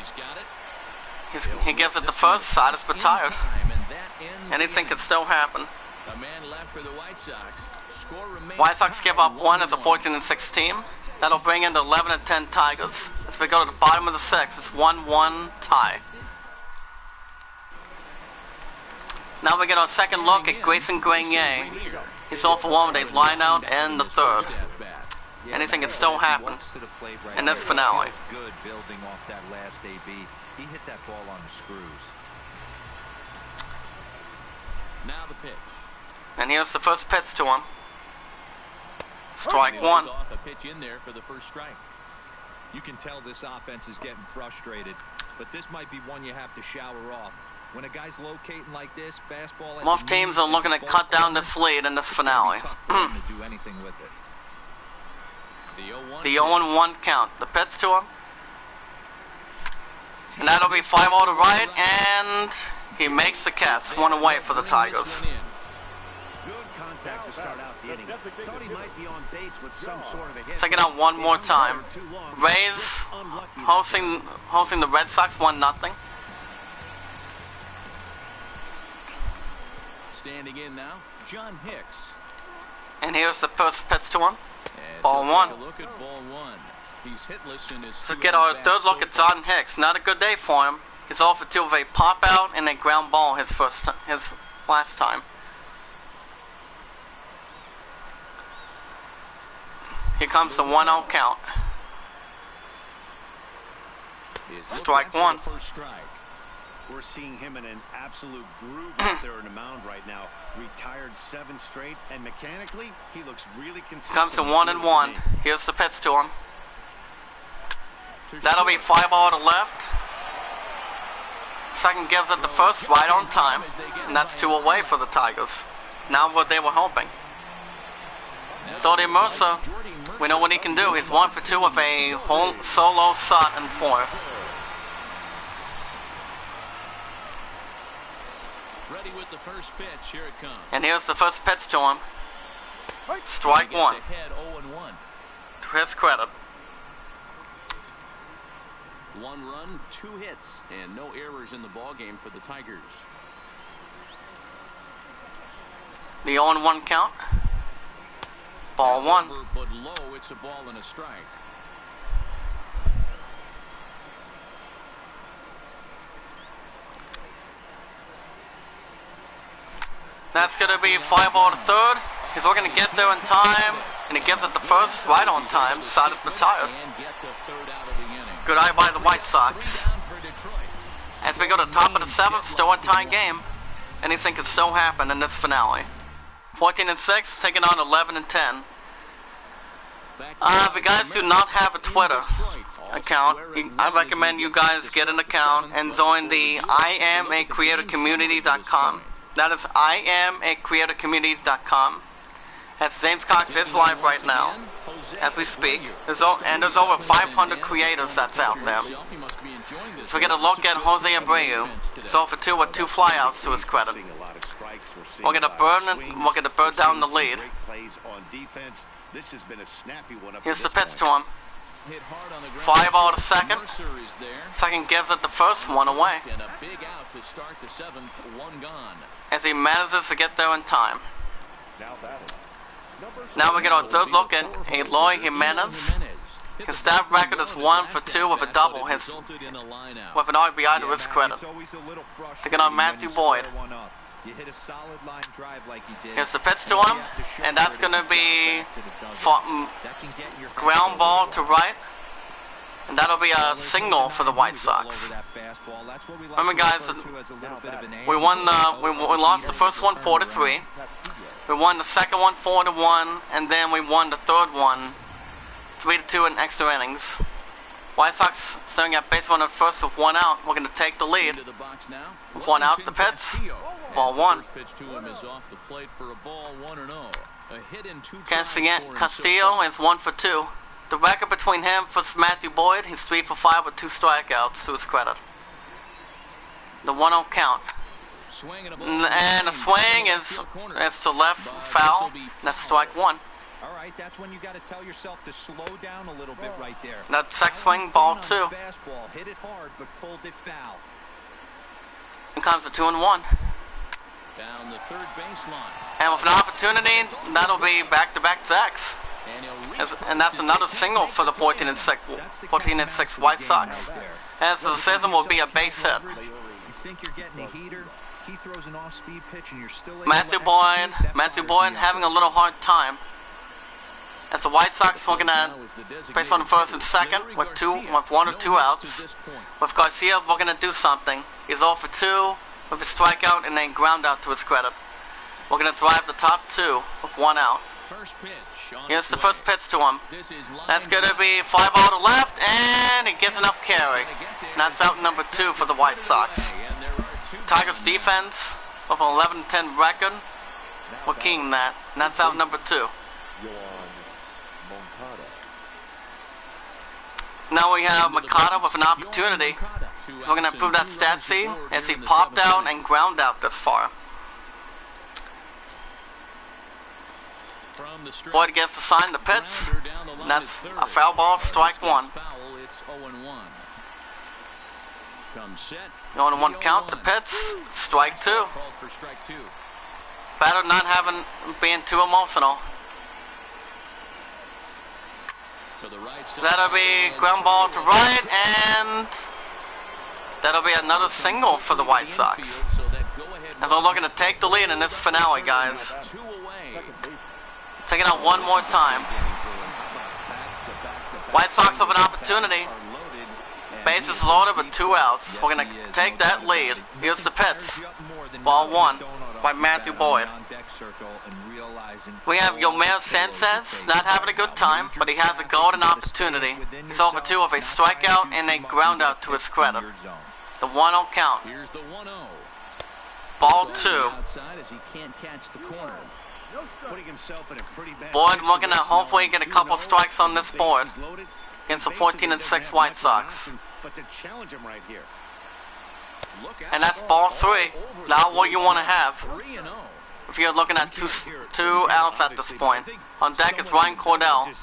He gives it the first, side is retired. Anything can still happen. White Sox give up 1 as a 14-6 team. That'll bring in the 11-10 Tigers. As we go to the bottom of the 6th, it's 1-1 tie. Now we get our second look at Grayson Grenier. He's off for 1 with a line out in the 3rd. Anything can still happen in this finale. Good building off that last AB. He hit that ball on the screws. Now the pitch. And here's the first pitch to him. Strike 1. A pitch in there for the first strike. You can tell this offense is getting frustrated, but this might be one you have to shower off. When a guy's locating like this, fastball. Most teams are looking to cut down this lead in this finale. Do anything with it. The 0-1 count. The pitch to him. And that'll be 5-0 to right, and he makes the catch. 1 away for the Tigers. Good contact to start out the inning. Thought he might be on base with some sort of a hit. Second out one more time. Rays hosting the Red Sox 1-0. Standing in now, John Hicks. And here's the first pitch to him. As Ball he'll 1. take a look at ball 1. He's hitless in his So get our third look at John Hicks. Not a good day for him. He's off for 2 with a pop out and a ground ball his last time. Here comes the 1-0 count. Strike 1. First strike. We're seeing him in an absolute groove out there in the mound right now. Retired 7 straight, and mechanically, he looks really consistent. Comes to 1-1. Here's the pitch to him. That'll be 5-0 to left. Second gives it the first right on time, and that's 2 away for the Tigers. Now what they were hoping. Jordy Mercer, we know what he can do. He's 1 for 2 with a whole solo shot in 4th. Ready with the first pitch. Here it comes. And here's the first pitch to him. Strike 1. Ahead 0-1. To his credit. 1 run, 2 hits, and no errors in the ball game for the Tigers. The 0-1 count. Ball 1. Over, but low, it's a ball and a strike. That's going to be 5-0 to third. He's looking to get there in time, and he gives it the first right on time. Side is retired. Good eye by the White Sox. As we go to the top of the 7th, still a tie game. Anything can still happen in this finale. 14-6, taking on 11-10. If you guys do not have a Twitter account, I recommend you guys get an account and join the IamACreatorCommunity.com. That is IamACreatorCommunity.com. As James Cox is live right now, as we speak. There's over 500 creators that's out there. So we get a look at Jose Abreu. It's 0 for 2 with 2 flyouts to his credit. We'll get a bird down the lead. Here's the pitch to him. 5-0 to second. Second gives it the first, 1 away. As he manages to get there in time. Now we get our third look at Eloy Jimenez. His stat record is 1 for 2 with a double, with an RBI to his credit. To get on Matthew Boyd. Here's the pitch to him, and that's going to be ground ball to right. And that'll be a single for the White Sox. Remember, guys, we lost the first one 4-3. We won the second one 4-1, and then we won the third one 3-2 in extra innings. White Sox staring at base runner first with one out. We're going to take the lead. Into the box now. With one out, the Pits. Ball one. First pitch to him is off the plate for a ball 1-0. A hit in 2 Castillo is 1 for 2. The record between him versus Matthew Boyd, he's 3 for 5 with 2 strikeouts to his credit. The 1-0 count. And the swing is to left, foul. That's strike 1. All right, that's when you got to tell yourself to slow down a little bit right there. That second swing, ball 2. Fastball, hit it hard, but pulled it foul. Here comes the 2-1. Down the third baseline. And with an opportunity, that'll be back-to-back sacks. And that's another single for the 14-6 White Sox. As the decision will be a base hit. You think you're getting a heater? He throws an off-speed pitch and you're still able Matthew Boyd having a little hard time. As the White Sox looking at base runner first and second with 1 or 2 outs. With Garcia looking to do something. He's 0 for 2 with a strikeout and a ground out to his credit. We're going to drive the top 2 with 1 out. Here's the first pitch to him. That's going to be fly ball to left, and he gets enough carry. And that's out number 2 for the White Sox. Tigers defense with an 11-10 record. We're keying that. And that's out number 2. Now we have Makata with an opportunity. We're going to improve that stat sheet as he popped out and ground out this far. Boyd gets the sign, the Pits. And that's a foul ball, strike 1. 0-1 count, the Pits, strike 2. Batter not being too emotional. That'll be ground ball to right, and that'll be another single for the White Sox. As we're looking to take the lead in this finale, guys. Taking out one more time. White Sox have an opportunity. Bases loaded with 2 outs. We're going to take that lead. Here's the Pits. Ball 1 by Matthew Boyd. We have Yomir Sanchez not having a good time, but he has a golden opportunity. He's 0 for 2 with a strikeout and a ground out to his credit. The 1-0 count. Ball 2. Boyd looking to hopefully get a couple strikes on this board against the 14-6 White Sox. And that's ball 3. Now what you want to have. If you're looking at two outs at this point. On deck is Ryan Cordell,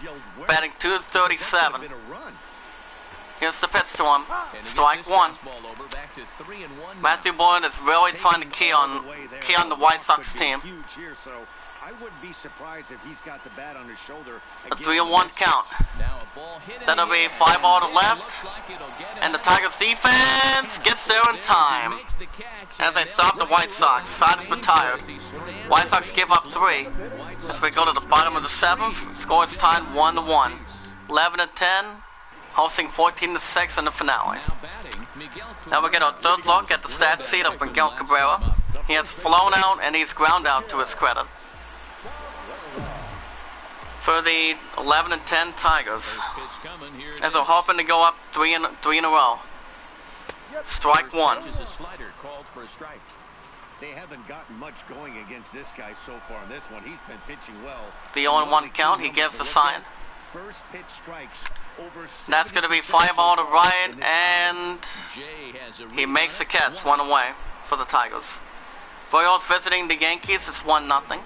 batting .237. Here's the pitch to him. Strike 1. Matthew Boyd is really trying to key on the White Sox team. I wouldn't be surprised if he's got the bat on his shoulder. A 3-1 count. That'll be fly ball to left. And the Tigers defense gets there in time. As they stop the White Sox. Side is retired. White Sox give up 3. As we go to the bottom of the 7th, score is tied 1-1. 11-10, hosting 14-6 in the finale. Now we get our third look at the stat sheet of Miguel Cabrera. He has flown out and he's ground out to his credit. For the 11-10 Tigers, as they're hoping to go up 3 in a row. Strike 1. They haven't gotten much going against this guy so far in this one. He's been pitching well. The 0-1 count, he gives the sign. First pitch strikes over. That's going to be fly ball to right, and he makes the catch 1 away for the Tigers. Royals visiting the Yankees, it's 1-0.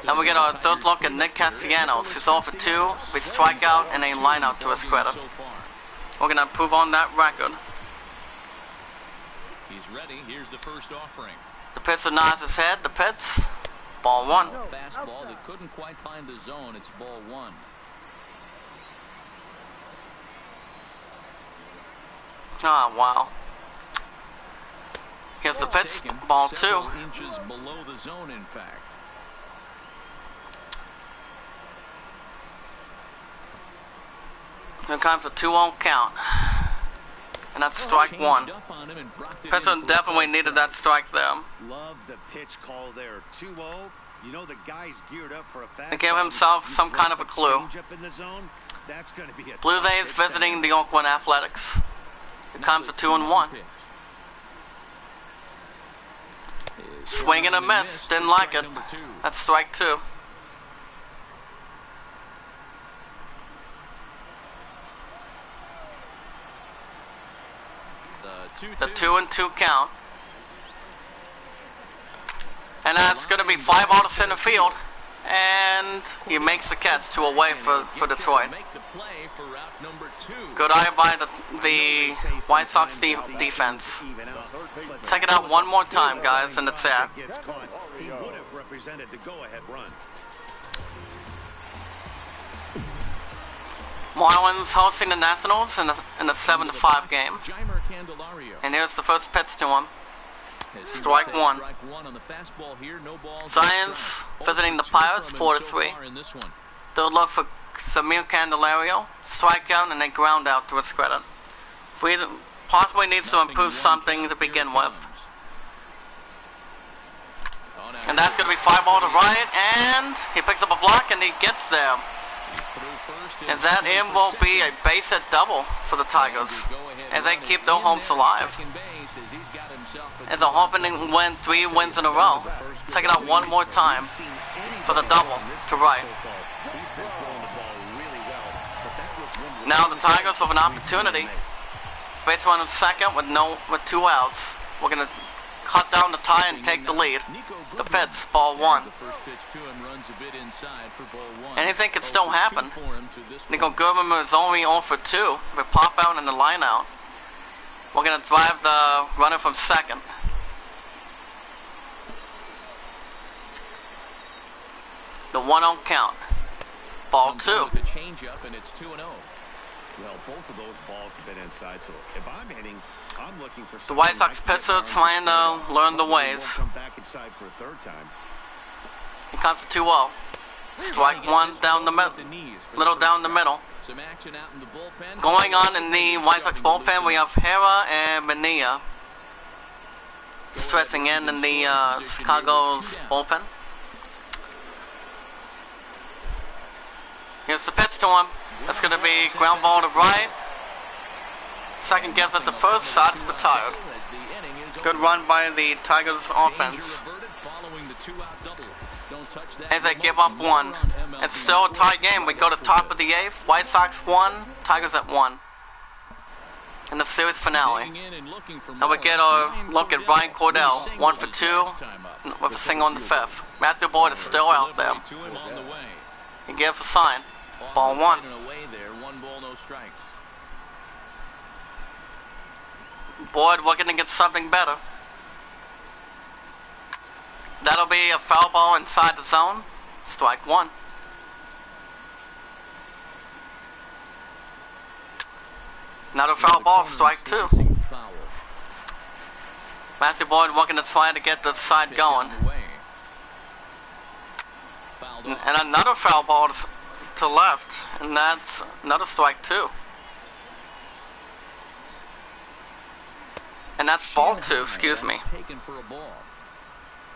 Now we get our third look at Nick Castellanos. He's 0 for 2 with a strikeout and a line out to his credit. We're going to improve on that record. He's ready. Here's the first offering. The pitcher nods his head. The pitch. Ball 1. Fastball that couldn't quite find the zone. It's ball 1. Ah, wow. Here's the pitch. Ball 2. Inches below the zone, in fact. Here comes a 2-0 count. And that's strike one. Pitcher definitely needed that strike there. Love the pitch call there. 2-0. You know the guy's geared up for a fast. He gave himself some kind of a clue. Blue Jays visiting the Oakland Athletics. Here comes the 2-1. Swing and a miss. Didn't like it. That's strike two. The 2-2 count. And that's going to be 5 out of center field. And he makes the catch, 2 away for Detroit. Good eye by the White Sox defense. Check it out one more time, guys, and it's at. He would have represented the go-ahead run. Marlins hosting the Nationals in a 7-5 game. And here's the first pitch to him. Strike one. Giants visiting the Pirates 4-3. They'll look for Samir Candelario, strikeout, and a ground out to his credit. Fried possibly needs to improve something to begin with. And that's going to be 5 ball to right, and he picks up a block and he gets there. And that in will be a base hit double for the Tigers as they keep their hopes alive. As they're hoping to win 3 wins in a row. Check it out one more time for the double to right. Now the Tigers with an opportunity. Base runner second with 2 outs. We're gonna cut down the tie and take the lead. The pitch, ball 1. Anything can still happen. Nico Goodman is only 0 for 2. If we pop out in the line out, we're gonna drive the runner from second. The 1-0 count. Ball 2. Well, both of those balls have been inside, so if I'm hitting, I'm looking for the White Sox pitcher trying to learn the ways. Come back inside for a third time. Here comes the 2-0. Strike one down the middle, little down the middle. Going on in the White Sox bullpen, we have Hera and Mania stretching in the Chicago's bullpen. Here's the pitch to him. That's going to be ground ball to right. Second gives it the first, shots retired. Good run by the Tigers offense. As they give up 1. It's still a tie game. We go to top of the 8th. White Sox 1, Tigers at 1. In the series finale. Now we get a look at Ryan Cordell, 1 for 2 with a single in the 5th. Matthew Boyd is still out there. He gives a sign. Ball 1. Boyd looking to get something better. That'll be a foul ball inside the zone. Strike 1. Another foul ball, strike 2. Matthew Boyd looking to try to get the side going. And another foul ball to left, and that's another strike 2. And that's ball 2, excuse me.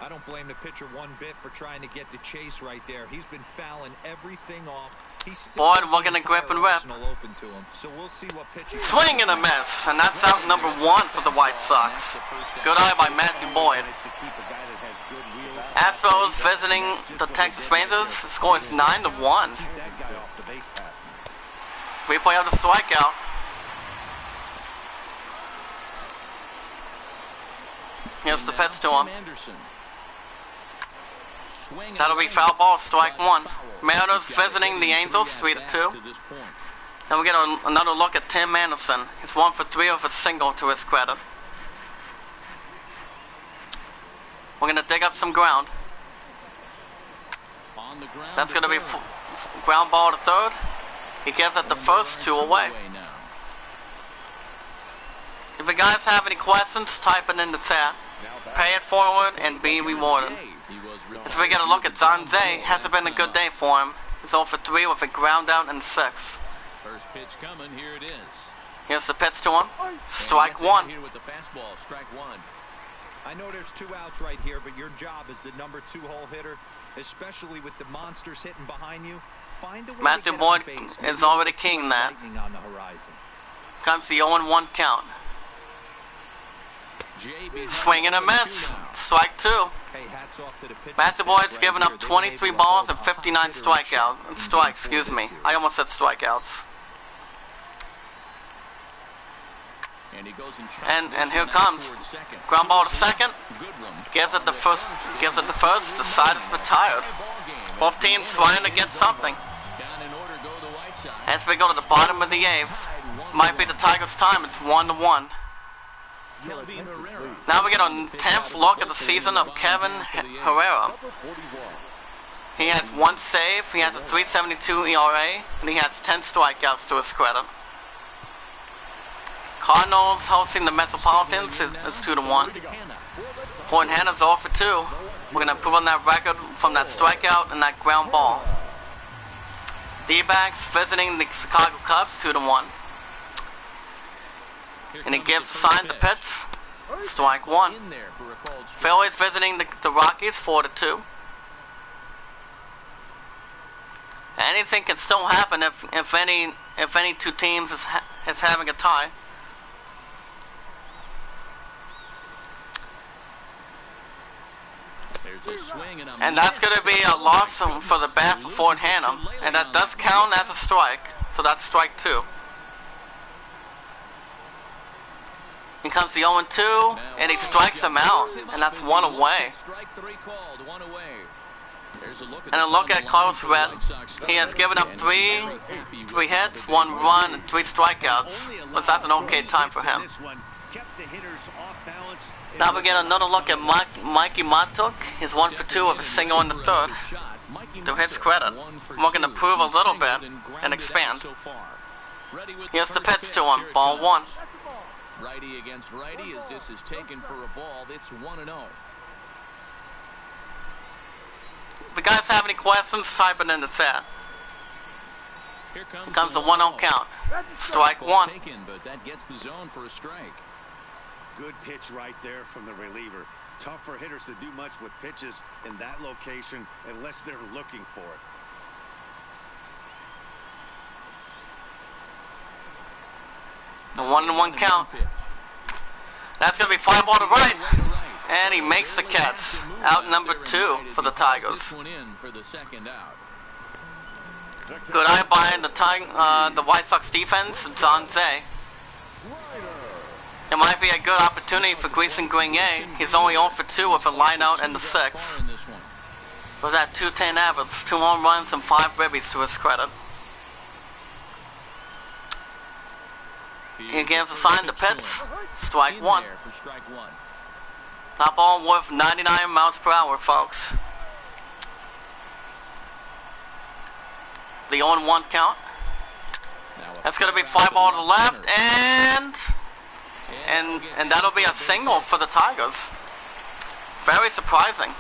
I don't blame the pitcher one bit for trying to get the chase right there. He's been fouling everything off. Boyd looking to grip and rip. So we'll see what swing and a miss, and that's out number 1 for the White Sox. Good eye by Matthew Boyd. Astros visiting the Texas Rangers. The score is 9-1. Replay of the strikeout. Here's the pitch to him. That'll be foul ball, strike 1. Mariners visiting the Angels, 3-2. Then we get another look at Tim Anderson. He's 1 for 3 with a single to his credit. We're gonna dig up some ground. That's gonna be ground ball to third. He gives it the first, 2 away. If you guys have any questions, type it in the chat. Pay it forward and be rewarded. As we get a look at Zanze, hasn't been a good day for him. He's 0 for 3 with a ground out and 6. First pitch coming, here it is. Here's the pitch to him. Strike one. Here with the fastball, strike one. I know there's 2 outs right here, but your job as the number 2 hole hitter, especially with the monsters hitting behind you, find a way Matthew to get Boyd on base. is already king that. Lightning on the horizon. Comes the 0-1 count. Swing and a miss. Strike two. Hey, hats off to the pitching Matthew staff Boyd's right given here. up They 23 gave you a balls whole and 59 hitter and strikeouts. Strikes, excuse me. I almost said strikeouts. And he goes And here comes ground ball to second. Gives it the first. The side is retired. Both teams trying to get something. As we go to the bottom of the 8th, might be the Tigers' time. It's 1-1. Now we get our 10th look at the season of Kevin Herrera. He has 1 save, he has a 3.72 ERA, and he has 10 strikeouts to his credit. Cardinals hosting the Metropolitans is 2-1. Fontana's 0 for 2. We're going to improve on that record from that strikeout and that ground ball. D-backs visiting the Chicago Cubs 2-1. And he gives sign to pitch. Strike one. Phillies visiting the Rockies 4-2. Anything can still happen if any 2 teams is having a tie. And that's going to be a loss for the bat for Fort Hannum. And that does count as a strike. So that's strike 2. Here comes the 0-2, and he strikes him out, and that's 1 away. And a look at Carlos Red. He has given up 3 hits, 1 run, and 3 strikeouts. But that's an okay time for him. Now we get another look at Mikey Matuk. He's 1 for 2 with a single in the 3rd. To his credit, we're going to prove a little bit and expand. Here's the pitch to him, ball 1. Righty against righty as this is taken for a ball. It's 1-0. If you guys have any questions, type it in the chat. Here comes the 1-0 count. Strike 1. But that gets the zone for a strike. Good pitch right there from the reliever. Tough for hitters to do much with pitches in that location unless they're looking for it. The 1-1 count. That's going to be fly ball to right. And he makes the catch. Out number 2 for the Tigers. Good eye by the White Sox defense. It's on Zay. It might be a good opportunity for Grayson Grenier. He's only 0 for 2 with a line out in the 6th. Was at 210 average, 2 home runs and 5 ribbies to his credit. He gives a sign to pitch. Strike 1. That ball worth 99 miles per hour, folks. The 0-1 count. That's going to be fly ball to the left, and that'll be a single for the Tigers. Very surprising.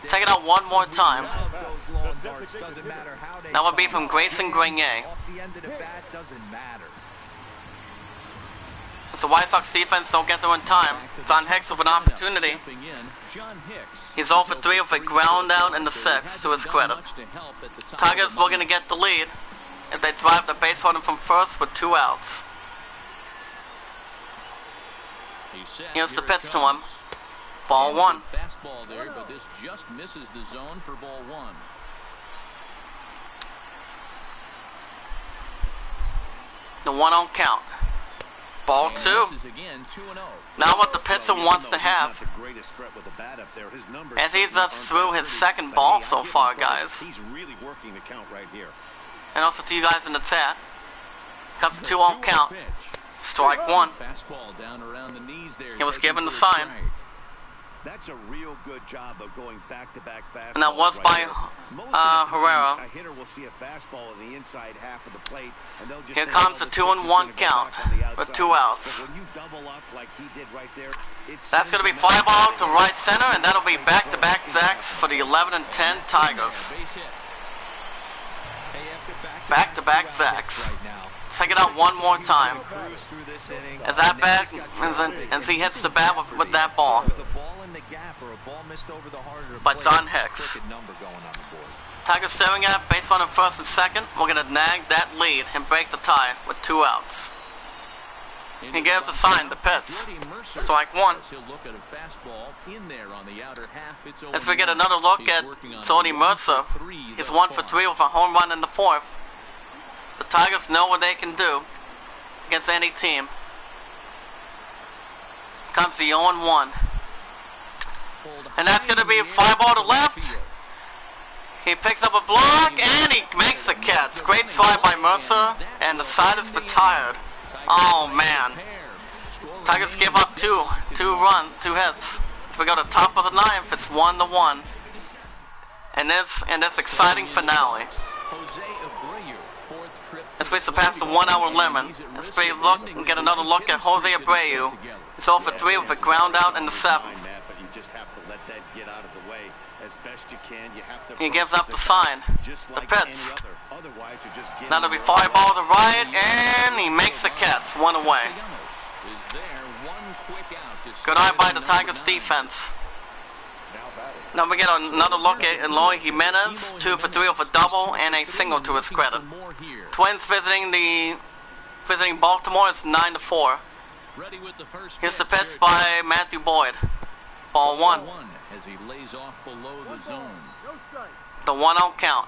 Take it out one more time. That would be from Grayson Grenier. As the White Sox defense don't get there in time, John Hicks with an opportunity. He's 0 for 3 with a ground out in the 6th to his credit. Tigers were going to get the lead if they drive the base runner from first with 2 outs. Here's the pitch to him. Ball 1. Fastball there, but this just misses the zone for ball 1. The 1-0 count. Ball 2. Now what the pitcher wants to have. As he's through his 2nd ball so far, guys. He's really working the count right here. And also to you guys in the chat. Comes 2-0 count. Strike 1. He was given the sign. That's a real good job of going back-to-back fastballs. And that was by Herrera. A hitter will see a fastball in the inside half of the plate, and they'll just Here comes a 2-1 count with 2 outs. When you double up like he did right there, that's going to be fly ball to right center, and that'll be back-to-back zacks for the 11-10 Tigers. Back-to-back zacks. Check it out one more time. As that bat, as he hits the bat with that ball. By John Hicks. Tigers staring at base runner first and second. We're going to nag that lead and break the tie with 2 outs. He gives a sign, the pitch. Strike 1. As we get another look at Tony Mercer, he's 1 for 3 with a home run in the 4th. The Tigers know what they can do against any team. Comes the 0-1. And that's going to be a fly ball to left. He picks up a block and he makes the catch. Great slide by Mercer, and the side is retired. Oh man. Tigers give up two hits. So we go to top of the 9th. It's 1-1. And this exciting finale. As we surpass the 1 hour limit, as we look and get another look at Jose Abreu. He's 0 for 3 with a ground out in the 7th. He gives up the sign, the pitch. Now there'll be fly ball to the right, and he makes the catch, 1 away. Good eye by the Tigers defense. Now we get another look at Eloy Jimenez, 2 for 3 with a double and a single to his credit. Twins visiting Baltimore. It's 9-4. Here's the pitch by Matthew Boyd. Ball 1. As he lays off below the zone. The 1-0 count.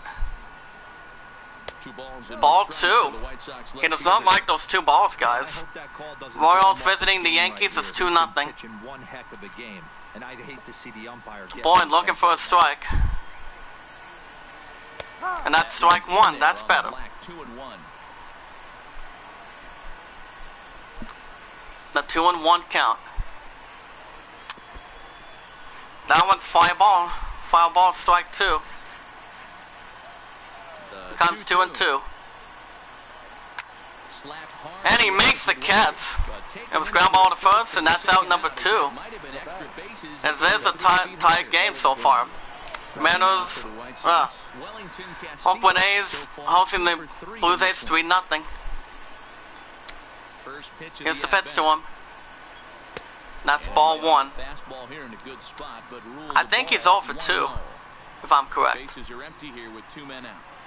Ball 2. He does not like those 2 balls, guys. Royals visiting the Yankees is 2-0. Boyd looking for a strike. And that's strike 1. That's better. The 2-1 count. That one's foul ball. Foul ball, strike 2. Comes 2-2. And he makes the catch. It was ground ball to first, and that's out number 2. And there's a tied game so far. Mariners, Oakland A's hosting the Blue Jays 3-0. Here's the pitch to him. That's ball 1. I think he's 0 for 2, if I'm correct.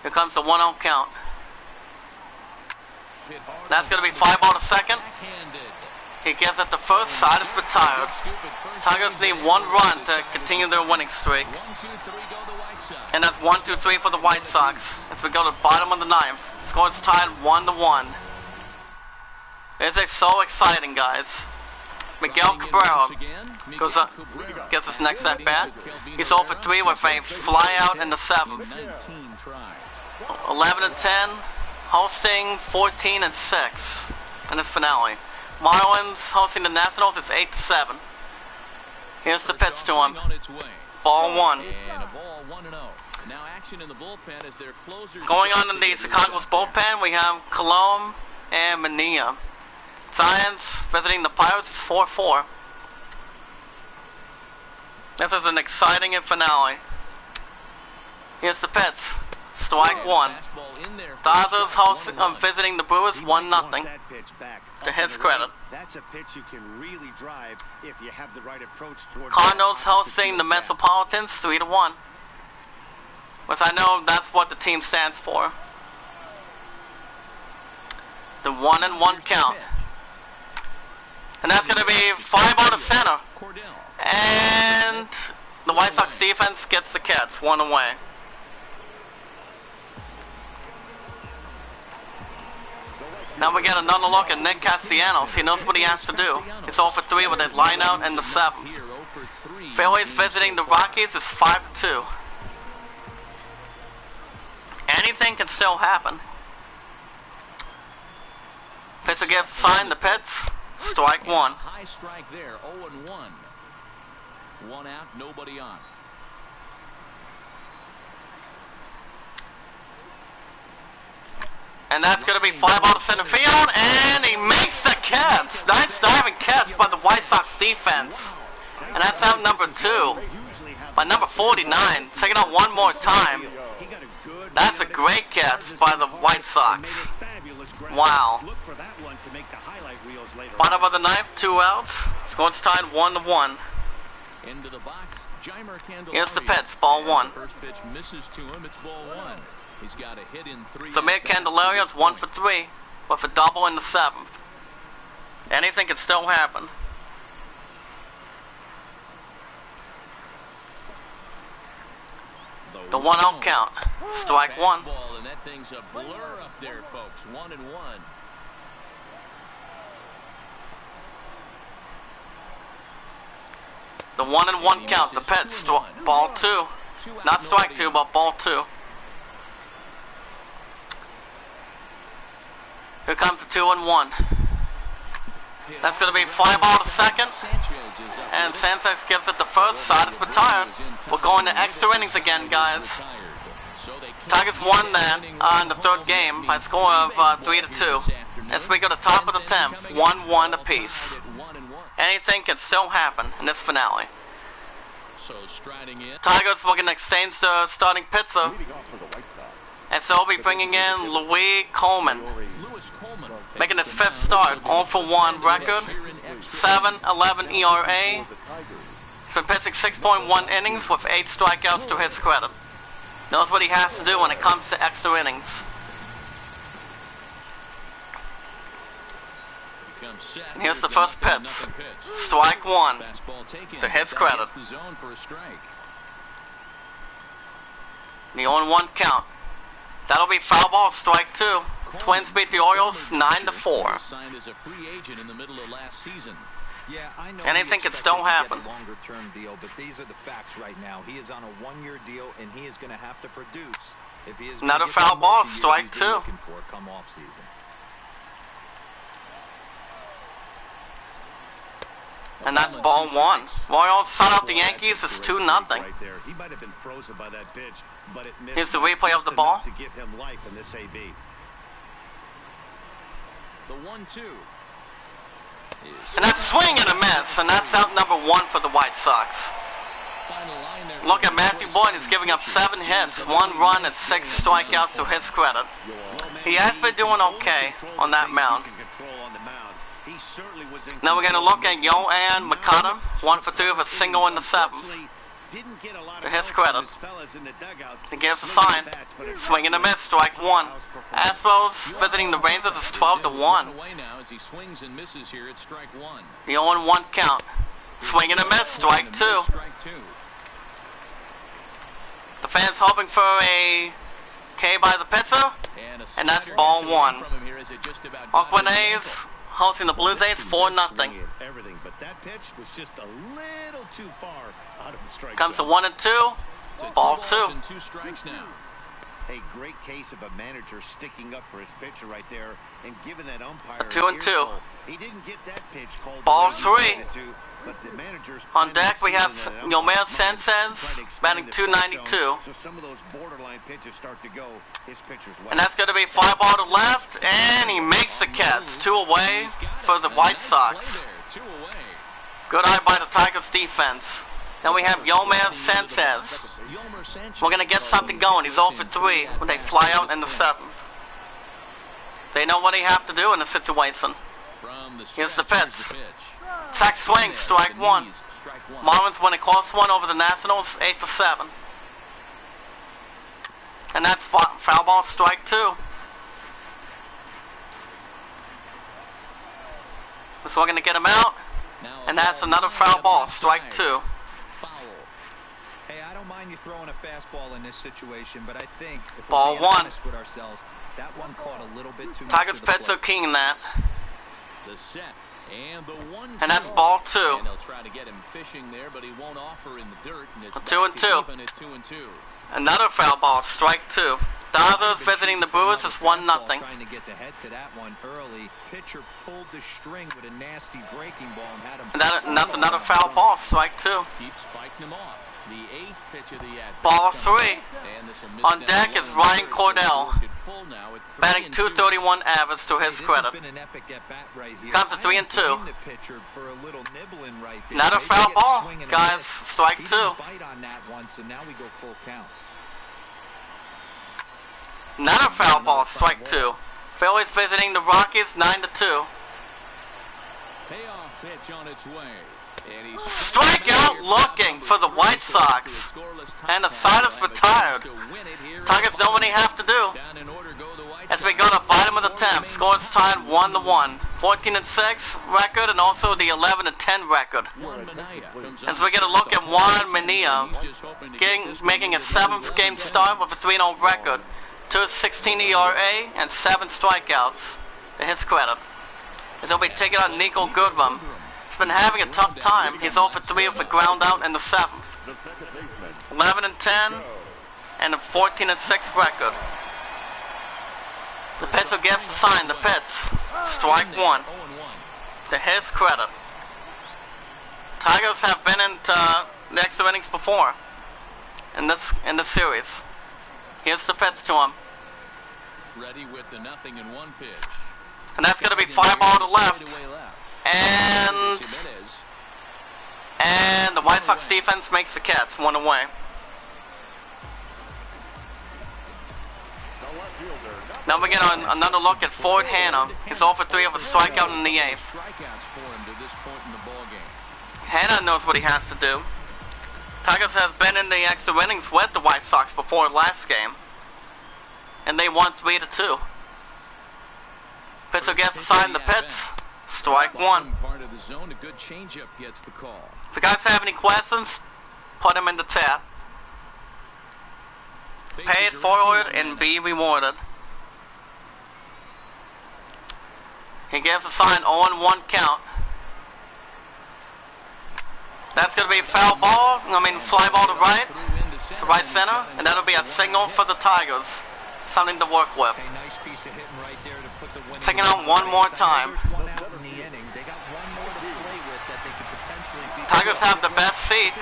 Here comes the 1-0 count. That's going to be fly ball to second. He gives it the first, side is retired. Tigers need 1 run to continue their winning streak. And that's 1-2-3 for the White Sox. As we go to the bottom of the 9th. Score is tied 1-1. It's so exciting, guys. Miguel Cabrera goes up, gets his next at bat. He's 0 for 3 with a fly out in the 7th. 11-10, hosting 14-6 in this finale. Marlins hosting the Nationals. It's 8-7. Here's the pitch to him. Ball 1. Going on in the Chicago's bullpen, we have Colomb and Mania. Giants visiting the Pirates is 4-4. This is an exciting finale. Here's the pitch. Strike 1. Dodgers visiting the Brewers 1-0. To his credit. That's a pitch you can really drive if you have the right approach toward. Cardinals hosting the Metropolitans 3-1. Which I know that's what the team stands for. The 1-1 count. And that's going to be fly ball to center. And the White Sox defense gets the catch, 1 away. Now we get another look at Nick Castellanos. He knows what he has to do. He's 0 for 3 with a line out in the 7th. Phillies visiting the Rockies is 5-2. Anything can still happen. Pitcher gives sign the pitch. Strike 1. High strike there, 0-1. 1 out, nobody on. And that's going to be fly ball to center field, and he makes the catch. Nice diving catch by the White Sox defense. And that's out number 2 by number 49. Check it out one more time. That's a great catch by the White Sox. Wow. Look for that one to make the highlight reels later. Bottom of the ninth, 2 outs. Score's tied 1-1. Into the box, Jeimer Candelario. Here's the pitch, ball 1. First pitch misses to him. It's ball 1. He's got a hit in 3. Samir Candelario's 1 for 3 with a double in the 7th. Anything can still happen. The 1-0 count. Strike 1. And that thing's a blur up there, folks. 1-1. The 1-1 count. The pitch. Ball 2. Not strike 2, but ball 2. Here comes the 2-1. That's going to be fly ball to second. And Sanchez gives it the first. Side is retired. We're going to extra innings again, guys. Tigers won that in the 3rd game by a score of 3-2. As we go to top of the 10th, 1-1 apiece. Anything can still happen in this finale. Tigers were going to exchange the starting pitcher. And so we'll be bringing in Louis Coleman. Making his 5th start, 0-for-1 record, 7.11 ERA. He's been pitching 6.1 innings with 8 strikeouts to his credit. Knows what he has to do when it comes to extra innings. And here's the first pitch. Strike 1 to his credit. The 0-1 count. That'll be foul ball, strike 2. Twins beat the Orioles 9-4. Signed as a free agent in the middle of last season. Yeah, I know. Anything could still happen. Longer-term deal, but these are the facts right now. He is on a 1-year deal, and he is going to have to produce if he is. Another foul ball, strike 2. Looking for come off season. And that's ball 1. Royals shut out the Yankees. It's 2-0. He might have been frozen by that pitch, but it missed. Here's the replay of the ball. To give him life in this AB. The 1-2. And that's swing and a miss, and that's out number 1 for the White Sox. Look at Matthew Boyd. He's giving up 7 hits, 1 run, and 6 strikeouts to his credit. He has been doing okay on that mound. Now we're going to look at Yoan Makata, 1 for 3 with a single in the 7th. To his credit, he gives a sign. Swing and a miss, strike 1. Astros visiting the Rangers is 12-1. The 0-1 count. Swing and a miss, strike 2. The fans hoping for a K by the pitcher, and that's ball 1. Oakland A's hosting the Blue Jays 4-0. Everything, but that pitch was just a little too far out of the strike. Comes to 1-2, ball 2. A great case of a manager sticking up for his pitcher right there and giving that umpire a 2-2. He didn't get that pitch called. Ball 3. But the manager's on deck we have Yomel Sanchez batting .292. So some of those borderline pitches start to go his pitcher's way. And that's going to be fly ball to left, and he makes the catch. 2 away for the White Sox. Good eye by the Tigers defense. Then we have Yomel Sanchez. We're going to get something going. He's 0 for 3 when they fly out in the 7th. They know what they have to do in the situation. Here's the pitch. Sack swing, strike 1. Marlins win a close one over the Nationals, 8-7. And that's foul ball, strike 2. So we're going to get him out. And that's another foul ball, strike 2. Hey, I don't mind you throwing a fastball in this situation, but I think if ball we're being 1 honest with ourselves, that one caught a little bit too much. Tigers pitcher king in that. The set and the 1-2. And that's ball 2. And they'll try to get him fishing there, but he won't offer in the dirt. And it's 2-2. Even at 2-2. Another foul ball, strike 2. Dodgers visiting the Brewers is 1-0. Trying to get the head to that one early. Pitcher pulled the string with a nasty breaking ball and had him. And that's another foul ball, strike 2. Keeps spiking him off. The 8th pitch of the at-bat. Ball 3. On deck is Ryan Cordell, batting .231 average to his credit. Comes to 3-2. Another foul ball, guys. Strike 2. Another foul ball, strike 2. Phillies visiting the Rockies 9-2. Payoff pitch on its way. And he's Strikeout looking for the White Sox. And the side is retired. Tigers know what they have to do. As we go to bottom of the 10th, scores tied 1-1. 14-6 record and also the 11-10 record. As we get a look at Juan Mania, making his 7th game start with a 3-0 record, 2.16 ERA and 7 strikeouts to his credit. As he'll be taking on Nico Goodwin. He's been having a tough time. He's 0 for 3 with a ground out in the 7th. 11-10 and a 14-6 record. The pitcher gives the sign, the pitch. Strike 1. To his credit. Tigers have been into the extra innings before in this series. Here's the pitch to him. Ready with the 0-1 pitch. And that's going to be fly ball to left. And the White Sox defense makes the catch, 1 away. Now we get on another look at Ford Hanna. He's 0 for 3 with a strikeout in the 8th. Hanna knows what he has to do. Tigers has been in the extra innings with the White Sox before last game. And they won 3-2. Pitcher gets assigned the pitch. Strike 1. If you guys have any questions, put them in the chat. Pay it forward and be rewarded. He gives a sign 0-1 count. That's going to be fly ball to right center, and that'll be a signal for the Tigers. Something to work with. Taking on one more time. Tigers have the best seat.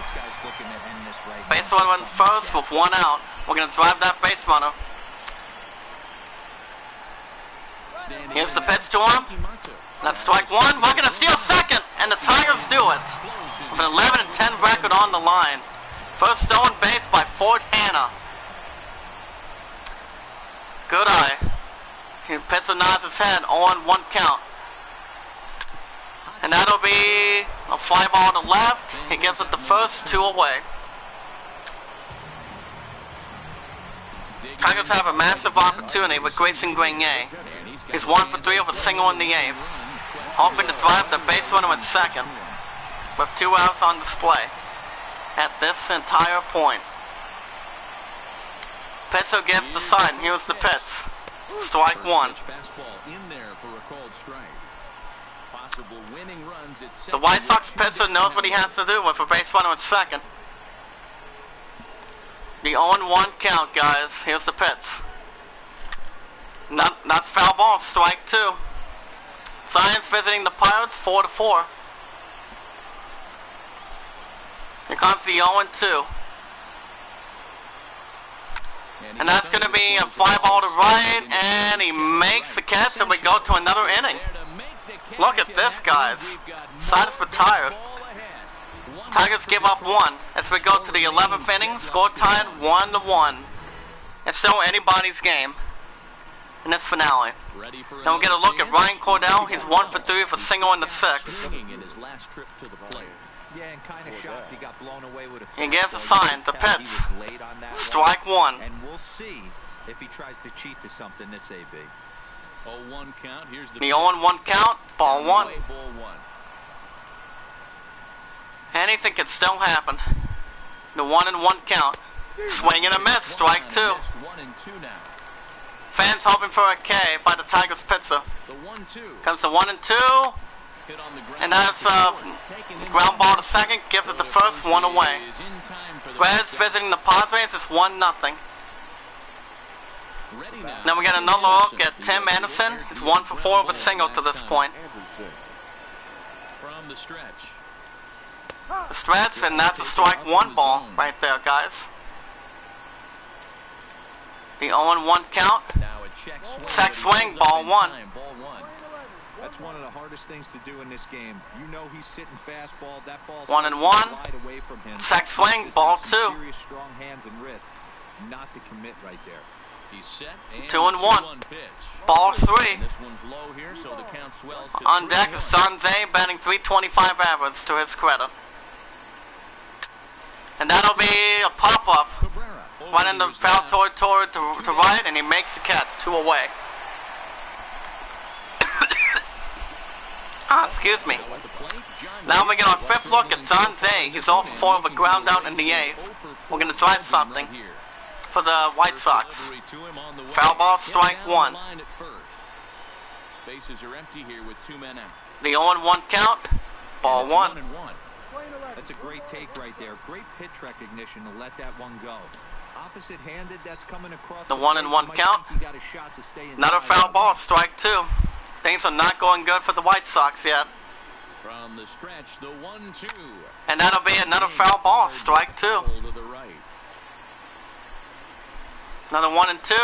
Base runner first with 1 out. We're going to drive that base runner. Here's the pitch to him. That's strike 1. We're going to steal second, and the Tigers do it. With an 11-10 record on the line. First stolen base by Ford Hanna. Good eye. He pitcher nods his head, 0-1 count. And that'll be a fly ball to left. He gives it the first, 2 away. Tigers have a massive opportunity with Grayson Grenier. He's 1 for 3 with a single in the 8th. Hoping to drive the base runner at second. With 2 outs on display. At this entire point. Pitcher gives the sign. Here's the pitch. Strike 1. The White Sox pitcher knows what he has to do with a base runner at second. The 0-1 count, guys. Here's the pitch. That's foul ball. Strike 2. Giants visiting the Pirates 4-4. Here comes the 0-2. And that's going to be a fly ball to right, and he makes the catch, and we go to another inning. Look at this, guys. Side is retired. Tigers give up 1 as we go to the 11th inning, score tied 1-1. It's still anybody's game in this finale. Then we'll get a look at Ryan Cordell. He's 1 for 3 with a single in the 6th. He gives a sign, the pitch. Strike 1. And we'll see if he tries to cheat to something this AB. 0-1 count. Here's the 0-1 count, ball 1. Anything can still happen. The 1-1 count. Swing and a miss, strike 2. Fans hoping for a K by the Tigers pitcher. Comes the 1-2. And that's a ground ball to second, gives it the first, 1 away. Reds visiting the Padres is 1-0. Then we get another look at Tim Anderson. He's 1 for 4 with a single to this point. From the stretch. The stretch, and that's a strike 1 ball right there, guys. The 0-1 count. Check swing, ball 1. That's one of the hardest things to do in this game. You know he's sitting fastball. That ball's 1-1. away from him. Check swing, ball 2. Serious strong hands and wrists not to commit right there. He's set and 2-1. pitch. Ball 3. And this one's low here, so the count swells to On deck 3-1. is Sanze, batting .325 average to his credit. And that'll be a pop-up Cabrera right in the foul territory to right, and he makes the catch, 2 away. Excuse me. Now we get our 5th look at Sanze. He's 0 for 4 with a ground out in the 8th. We're going to try something for the White Sox. Foul ball, strike 1. Bases are empty here with 2 men out. The 0-1 count, ball 1. That's a great take right there. Great pitch recognition to let that one go. Opposite-handed, that's coming across The 1-1 count. Another foul ball, strike 2. Things are not going good for the White Sox yet. From the stretch, the 1-2. And that'll be another foul ball, strike 2. Another 1 and 2.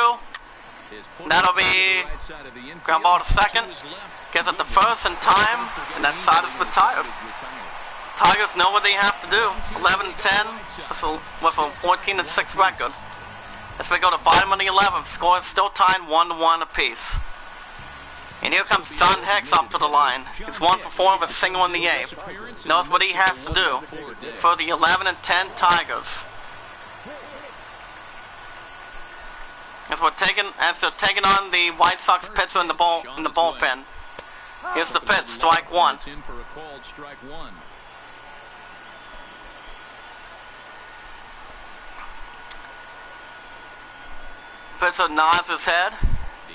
That'll be ground ball to second. Gets it to first in time, and that side is retired. Tigers know what they have to do. 11-10 with a 14-6 record. As we go to bottom of the 11th, score is still tied 1-1 apiece. And here comes John Hicks up to the line. He's 1 for 4 with a single in the 8th. Knows what he has to do for the 11-10 Tigers. As they're taking on the White Sox pitcher in the bullpen. Here's the pitch, strike 1. Pitcher nods his head.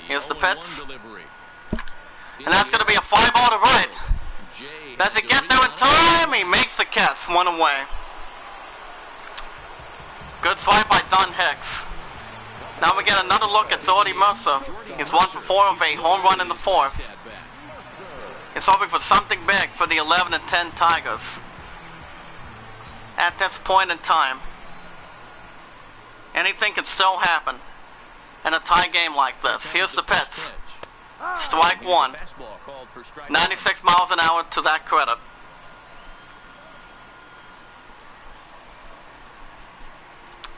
Here's the pitch. And that's going to be a fly ball to right. Does he get there in time? He makes the catch, 1 away. Good swipe by John Hicks. Now we get another look at Jordy Mercer. He's 1 for 4 with a home run in the 4th. He's hoping for something big for the 11-10 Tigers at this point in time. Anything can still happen in a tie game like this. Here's the pitch. Strike 1. 96 miles an hour to that credit.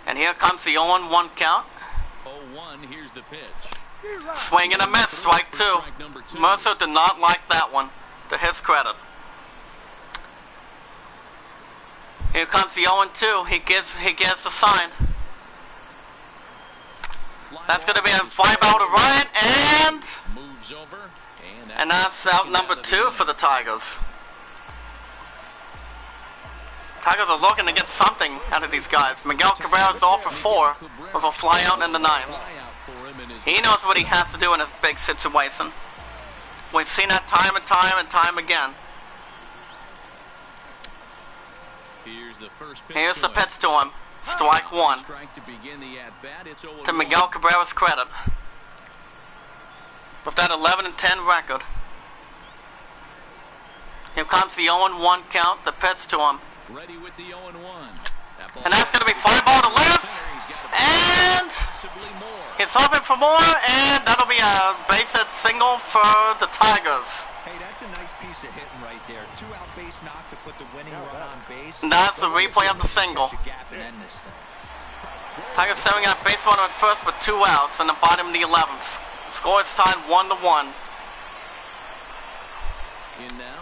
And here comes the 0-1 count. 0-1, here's the pitch. Swing and a miss, strike 2. Mercer did not like that one, to his credit. Here comes the 0-2. He gets the sign. That's going to be a fly ball to right, and that's out number 2 for the Tigers. Tigers are looking to get something out of these guys. Miguel Cabrera's 0 for 4 with a fly out in the 9th. He knows what he has to do in this big situation. We've seen that time and time again. Here's the pitch to him. Strike 1. To Miguel Cabrera's credit. With that 11-10 record. Here comes the 0-1 count. The pitch to him. And that's going to be fly ball to left. And he's hoping for more. And that'll be a base hit single for the Tigers. Hey, that's a nice piece of hitting right there. 2-out base knock to put the winning run on base. And that's the replay of the single. Tigers staring at base runner at first with 2 outs in the bottom of the 11th. Score is tied 1-1.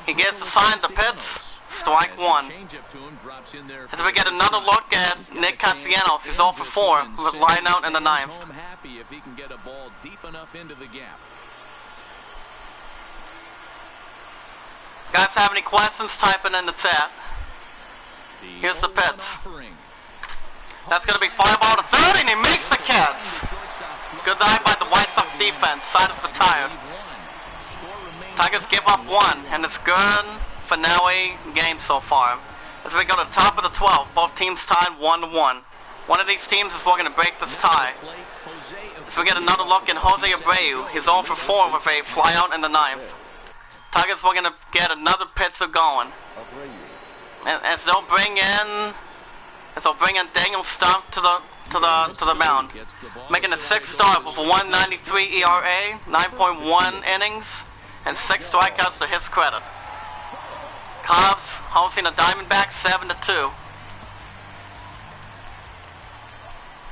He gets the sign, the pitch. Strike 1. As we get another look at Nick Castellanos, he's 0 for 4 with line out in the 9th. Guys have any questions, type it in the chat. Here's the pitch. That's going to be fly ball to third, and he makes the catch. Good eye by the White Sox defense. Side is retired. Tigers give up 1, and it's good finale game so far. As we go to the top of the 12th, both teams tied 1-1. One of these teams is looking to break this tie. As we get another look at Jose Abreu, he's 0 for 4 with a fly out in the 9th. Tigers looking to get another pitcher going. And as they'll bring in Daniel Stump to the mound, making a 6th start with a 1.93 ERA, 9.1 innings, and 6 strikeouts to his credit. Cubs hosting the Diamondbacks 7-2.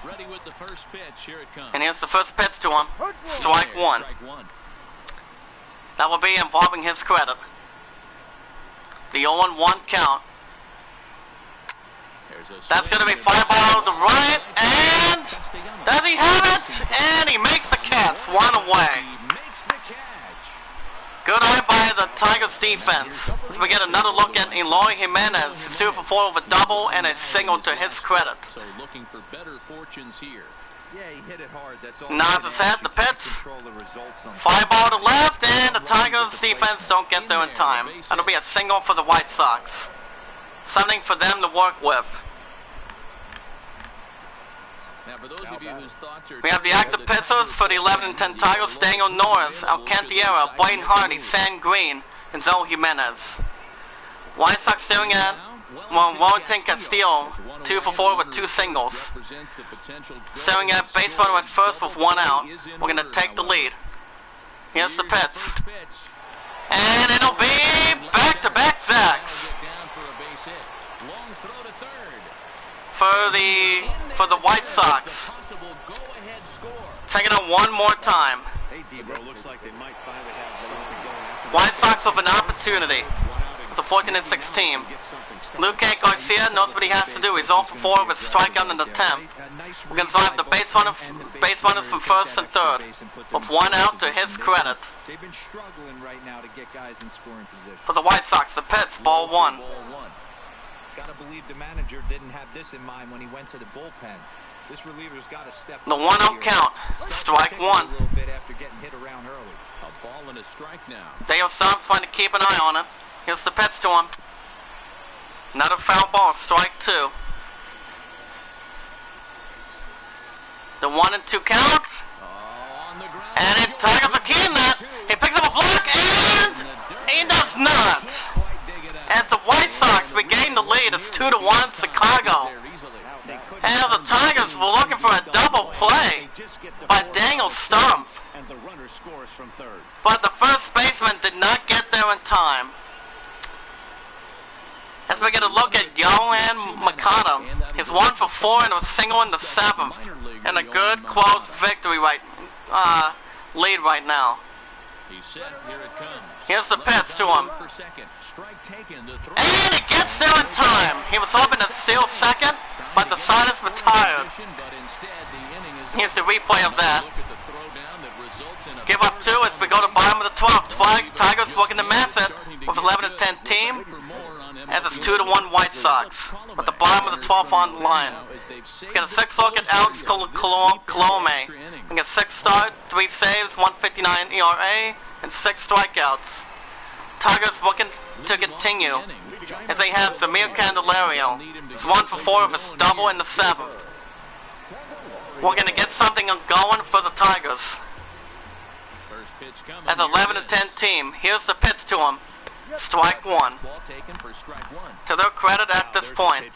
Ready with the first pitch. Here it comes. And here's the first pitch to him. Strike one. That will be involving his credit. The 0-1 count. That's going to be fly ball to right, and does he have it? And he makes the catch, one away. Good eye by the Tigers defense. As we get another look at Eloy Jimenez, 2 for 4 with a double and a single to his credit. So looking for better fortunes here. Yeah, he hit it hard. That's all. Nods his head, the pitch. Fly ball to left, and the Tigers defense don't get there in time. That'll be a single for the White Sox. Something for them to work with. Now, for those of you whose thoughts are We have the active pitchers for the 11 and 10 Tigers: Daniel Norris, Alcantara, Blaine Hardy, San Green, and Zoe Jimenez. White Sox doing at Wellington Castillo, 2 for 4 with 2 singles. Staring at base runner at first with 1 out. We're going to take the lead. Here's the pitch. And it'll be back-to-back jacks for the White Sox. Taking it one more time. White Sox with an opportunity. It's a 14-6 team. Luque Garcia knows what he has to do. He's 0 for 4 with a strikeout in the 10th. We're going to drive the base runners from first and third, with 1 out to his credit. They've been struggling right now to get guys in scoring position. For the White Sox, the pitch, ball 1. Gotta believe the manager didn't have this in mind when he went to the bullpen. This reliever's got to step The 1-0 count, strike 1. A little bit after getting hit around early. A ball and a strike now. Dale Stubbs trying to keep an eye on it. Here's the pitch to him. Another foul ball, strike 2. The 1 and 2 count. And it Tigers are keying that. He picks up a block, and he does not. As the White Sox regain the lead, it's 2-1 Chicago. And the Tigers were looking for a double play by Daniel Stumpf. But the first baseman did not get there in time. As we get a look at Yohan Makata, he's 1 for 4 and a single in the 7th. And a good close victory lead right now. Here's the pitch to him. And it gets there in time. He was hoping to steal second, but the side is retired. Here's the replay of that. Give up 2 as we go to bottom of the 12th. Tigers looking to match it with 11 and 10 team, as it's 2-1 White Sox. With the bottom of the 12th on the line. We got a 6 look at Alex Colome. We got 6 start, 3 saves, 1.59 ERA, and 6 strikeouts. Tigers looking to continue, as they have Zamir Candelario. He's 1 for 4 of his double in the 7th. We're going to get something going for the Tigers. As 11 and 10 team, here's the pitch to him. Strike 1. To their credit at this point.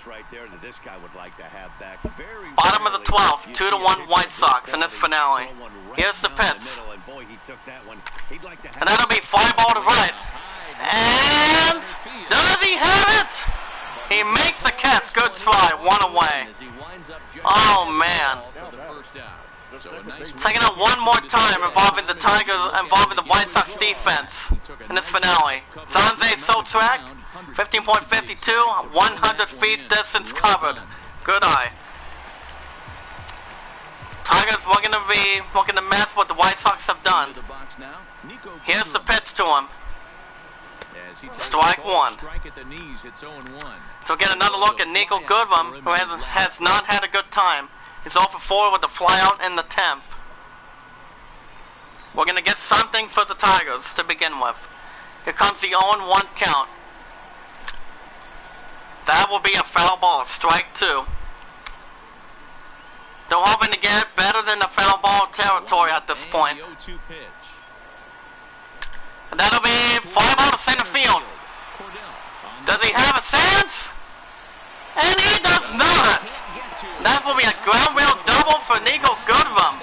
Bottom of the 12th, 2-1 White Sox in this finale. Here's the pitch. And that'll be fly ball to right. And does he have it? He makes the catch. Good try. 1 away. Oh man. Taking it one more time involving the White Sox defense in this finale. Zanze Sotrack, 15.52, 100 feet distance covered. Good eye. Tigers looking to match what the White Sox have done. Here's the pitch to him. Strike 1. So get another look at Nico Goodrum, who has not had a good time. He's 0 for 4 with the flyout in the 10th. We're going to get something for the Tigers to begin with. Here comes the 0-1 count. That will be a foul ball, strike 2. They're hoping to get better than the foul ball territory at this point. And that'll be fly ball to center field. Does he have a chance? And he does not. That will be a ground wheel double for Nico Goodrum.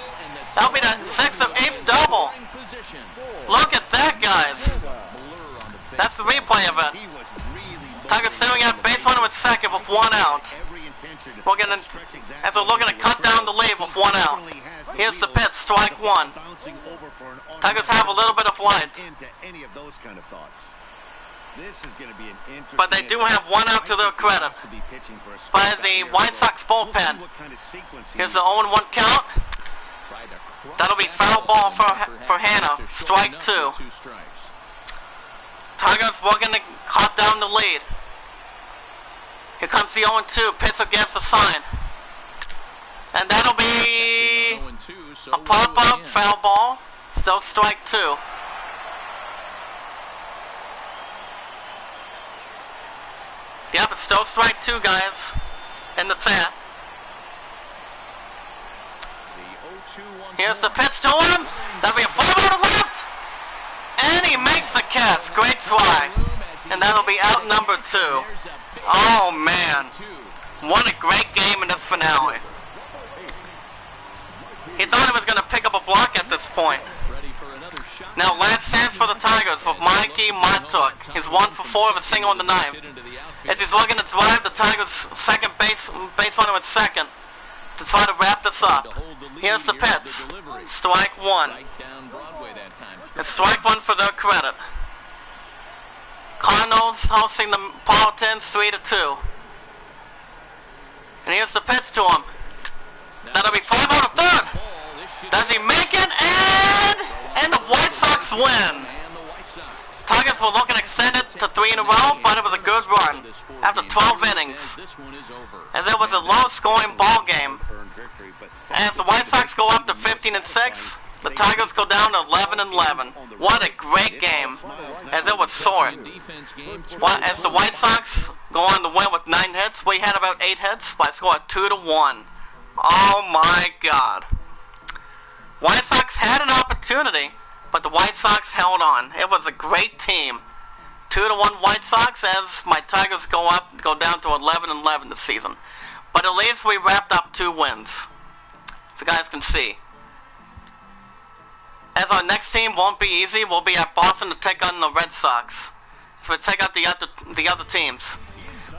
That'll be the 6th of 8th double. Look at that, guys. That's the replay of it. Tigers sitting at base runner with second with 1 out. As they're looking to cut down the 1 out. Here's the pitch, strike one. Tigers have a little bit of light. But they do have 1 out to their credit. By the White Sox bullpen. Here's the 0-1 count. That'll be foul ball for Hannah. Strike two. Tigers looking to cut down the lead. Here comes the 0-2. Pitcher gets a sign. And that'll be a pop-up, foul ball. Still strike two. Yep, it's still strike two, guys. In the set. Here's the pitch to him. That'll be a fly ball to left. And he makes the catch. Great try. And that'll be out number two. Oh, man. What a great game in this finale. He thought he was going to pick up a block at this point. Now, last chance for the Tigers with Mikey Matuk. He's 1 for 4 with a single in the ninth. As he's looking to drive the Tigers' second base runner at second to try to wrap this up. Here's the pitch. Strike one. It's strike one for their credit. Cardinals hosting the Paladins 3-2. And here's the pitch to him. That'll be fly ball to third. Does he make it? And the White Sox win. Tigers were looking extended to 3 in a row, but it was a good run after 12 innings. As it was a low-scoring ball game. As the White Sox go up to 15-6, the Tigers go down to 11-11. What a great game, as it was short. As the White Sox go on to win with 9 hits, we had about 8 hits by a score of 2-1. Oh my God. White Sox had an opportunity, but the White Sox held on. It was a great team. 2-1 White Sox as my Tigers go down to 11-11 this season. But at least we wrapped up 2 wins. So guys can see. As our next team won't be easy, we'll be at Boston to take on the Red Sox. So we take out the other teams.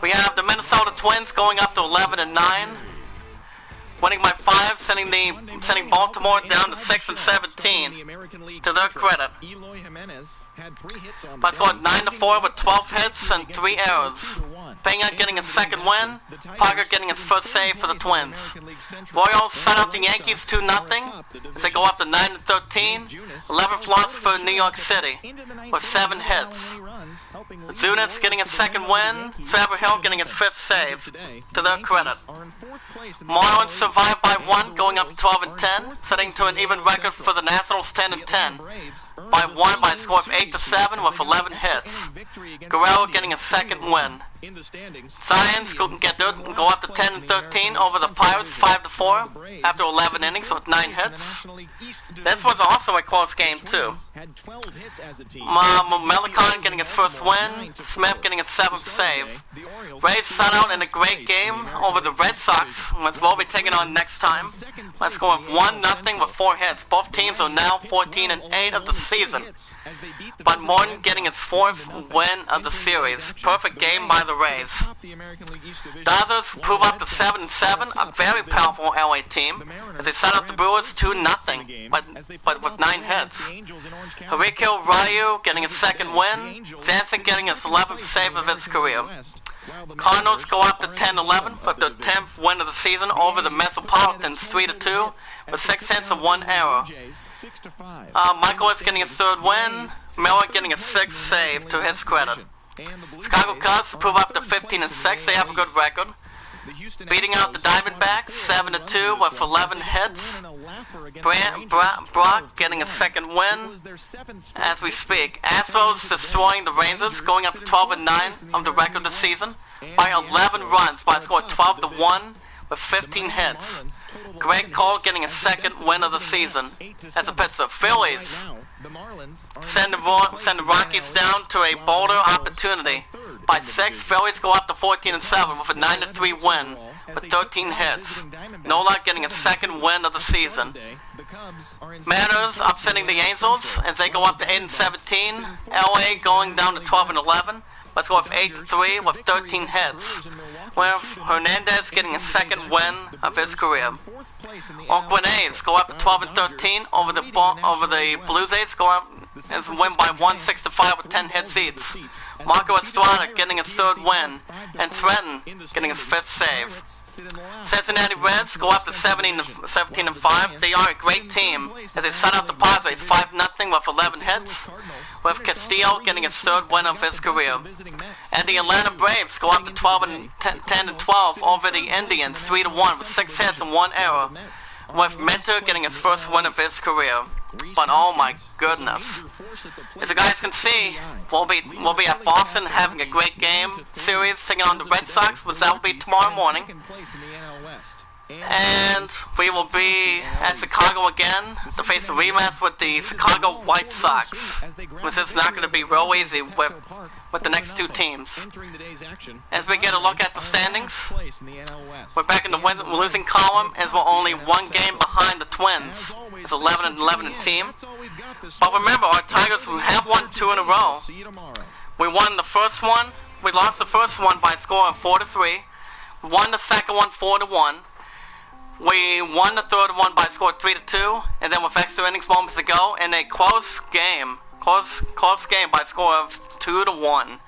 We have the Minnesota Twins going up to 11-9. Winning by 5, sending Baltimore down to 6-17. To their credit. But scored 9-4 with 12 hits and 3 errors. Pena getting his second win. Parker getting his first save for the Twins. Royals shut out the Yankees 2-0 as they go up to 9-13. 11th loss for New York City with 7 hits. Zunis getting his second win. Trevor Hill getting his 5th save. To their credit. Marlins survived by 1, going up to 12-10, setting to an even record for the Nationals 10-10. By 1 by a score of 8-7 with 11 hits. Guerrero getting a second win. Giants go up to 10-13 over the Pirates 5-4 after 11 innings with 9 hits. This was also a close game too. Melicon getting his first win. Smith getting his 7th save. Rays shut out in a great game over the Red Sox, which we'll be taking on next time. Let's go with 1-0 with 4 hits. Both teams are now 14-8 of the season. But Morton getting his 4th win of the series. Perfect game by the Rays. Dodgers prove up to 7-7, a very powerful LA team, as they set up the Brewers 2-0, but with 9 hits. Harikyo Ryu getting his second win. Jansen getting his 11th save of his career. Cardinals go up to 10-11 for their 10th win of the season over the Metropolitans 3-2 with 6 hits and 1 error. Michael is getting his 3rd win. Miller getting a 6th save to his credit. Chicago Cubs prove up to 15-6. They have a good record. Beating out the Diamondbacks 7-2 with 11 hits. Brock getting a second win as we speak. Astros destroying the Rangers, going up to 12-9 of the record this season by 11 runs by a score of 12-1 with 15 hits. Greg Cole getting a second win of the season as a pitch the Phillies send the Rockies down to a bolder opportunity. By 6, Phillies go up to 14-7 with a 9-3 win with 13 hits. Nola getting a second win of the season. Mariners upsetting the Angels as they go up to 8-17. LA going down to 12-11. Let's go with 8-3 with 13 hits. with Hernandez getting a second win of his career. Oakland A's go up to 12-13 over the Blue Jays, go up and win by 165 with 10 hits each. Marco Estrada getting his third win, and Trenton getting his fifth save. Cincinnati Reds go up to 17-5. They are a great team as they shut out the Padres 5-0 with 11 hits, with Castillo getting his third win of his career. And the Atlanta Braves go up to 10-12 over the Indians 3-1 with 6 hits and 1 error, with Minter getting his first win of his career. But oh my goodness, as you guys can see, we'll be at Boston having a great game series taking on the Red Sox, which that will be tomorrow morning. And we will be at Chicago again to face a rematch with the Chicago White Sox, which is not going to be real easy with the next two teams. As we get a look at the standings, we're back in the losing column as we're only one game behind the Twins. It's 11-11 team. But remember, our Tigers have won 2 in a row. We won the first one. We lost the first one by a score of 4-3. We won the second one 4-1. We won the third one by a score of 3-2, and then with extra innings moments to go, in a close game by a score of 2-1.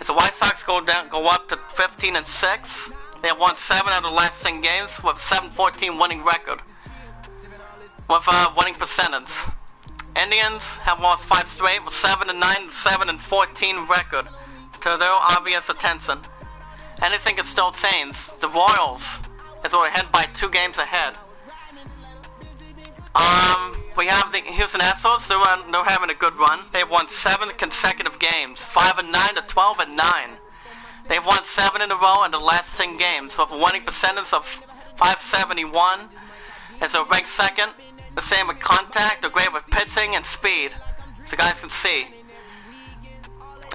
As the White Sox go up to 15-6, they have won 7 out of the last 10 games with 7-14 winning record, with winning percentage. Indians have lost 5 straight with 7-9, 7-14 record, to their obvious attention. Anything can still change. The Royals, as we're ahead by 2 games ahead. We have the Houston Astros. They're having a good run. They've won 7 consecutive games, 5-9 to 12-9. They've won 7 in a row in the last 10 games with a winning percentage of .571. As they're ranked second, the same with contact. They're great with pitching and speed, so you guys can see.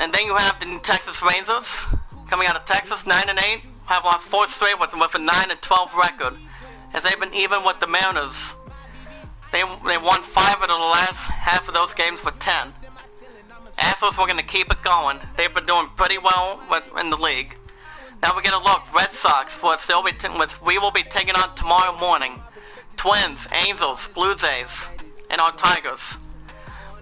And then you have the New Texas Rangers coming out of Texas, 9-8. Have lost 4 straight with a 9-12 record, as they've been even with the Mariners. They won 5 of the last half of those games with 10. Astros, we're going to keep it going. They've been doing pretty well in the league. Now we get a look. Red Sox, which we will be taking on tomorrow morning. Twins, Angels, Blue Jays, and our Tigers.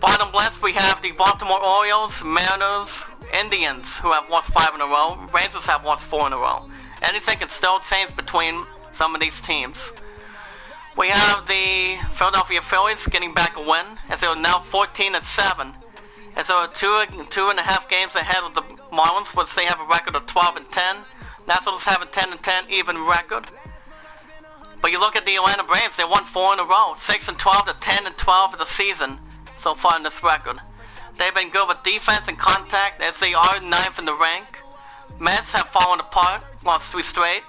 Bottom left, we have the Baltimore Orioles, Mariners, Indians, who have lost 5 in a row. Rangers have lost 4 in a row. Anything can still change between some of these teams. We have the Philadelphia Phillies getting back a win, as they are now 14-7. As they are 2.5 games ahead of the Marlins, which they have a record of 12-10. Nationals have a 10-10 even record. But you look at the Atlanta Braves, they won 4 in a row, 6-12 to 10-12 of the season so far in this record. They've been good with defense and contact, as they are 9th in the rank. Mets have fallen apart, lost 3 straight,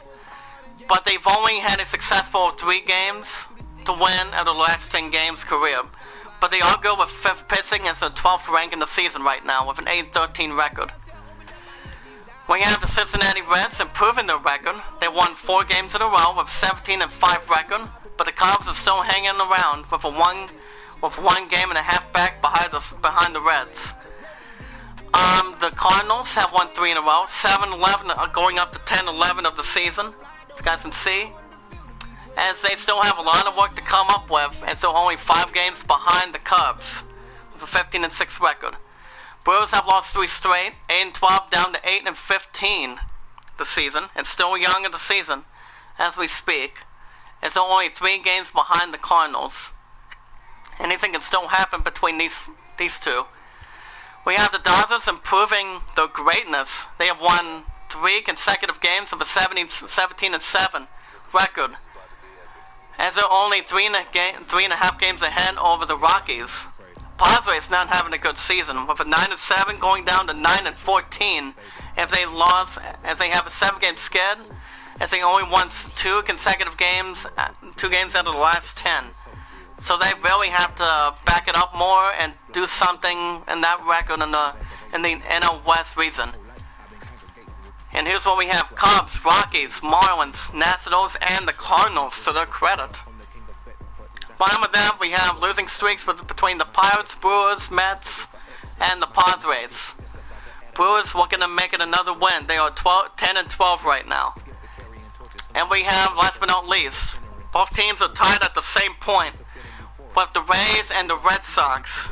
but they've only had a successful 3 games to win out of the last 10 games career. But they are good with 5th pitching as the 12th rank in the season right now with an 8-13 record. We have the Cincinnati Reds improving their record. They won 4 games in a row with 17-5 record, but the Cubs are still hanging around with one game and a half back behind the Reds. The Cardinals have won 3 in a row, 7-11 going up to 10-11 of the season, as you guys can see. As they still have a lot of work to come up with, and so only 5 games behind the Cubs with a 15-6 record. Brewers have lost 3 straight, 8-12 down to 8-15 the season, and still young in the season as we speak. It's only 3 games behind the Cardinals. Anything can still happen between these two. We have the Dodgers improving their greatness. They have won 3 consecutive games of a 17-7 record, as they're only 3.5 games ahead over the Rockies. Padres not having a good season with a 9-7 going down to 9-14 as they have a 7-game skid, as they only won 2 consecutive games, 2 games out of the last 10. So they really have to back it up more and do something in that record in the NL West region. And here's what we have: Cubs, Rockies, Marlins, Nationals, and the Cardinals to their credit. Bottom of that, we have losing streaks between the Pirates, Brewers, Mets, and the Padres. Brewers looking to make it another win. They are 10 and 12 right now. And we have, last but not least, both teams are tied at the same point with the Rays and the Red Sox.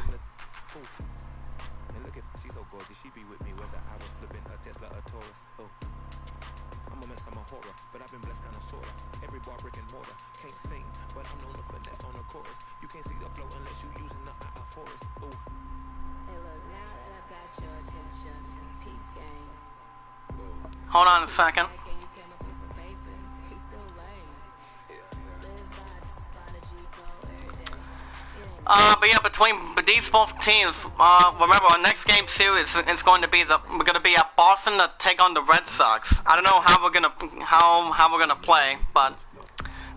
Hold on a second. But yeah, between these both teams, remember our next game series is going to be at Boston to take on the Red Sox. I don't know how we're gonna play, but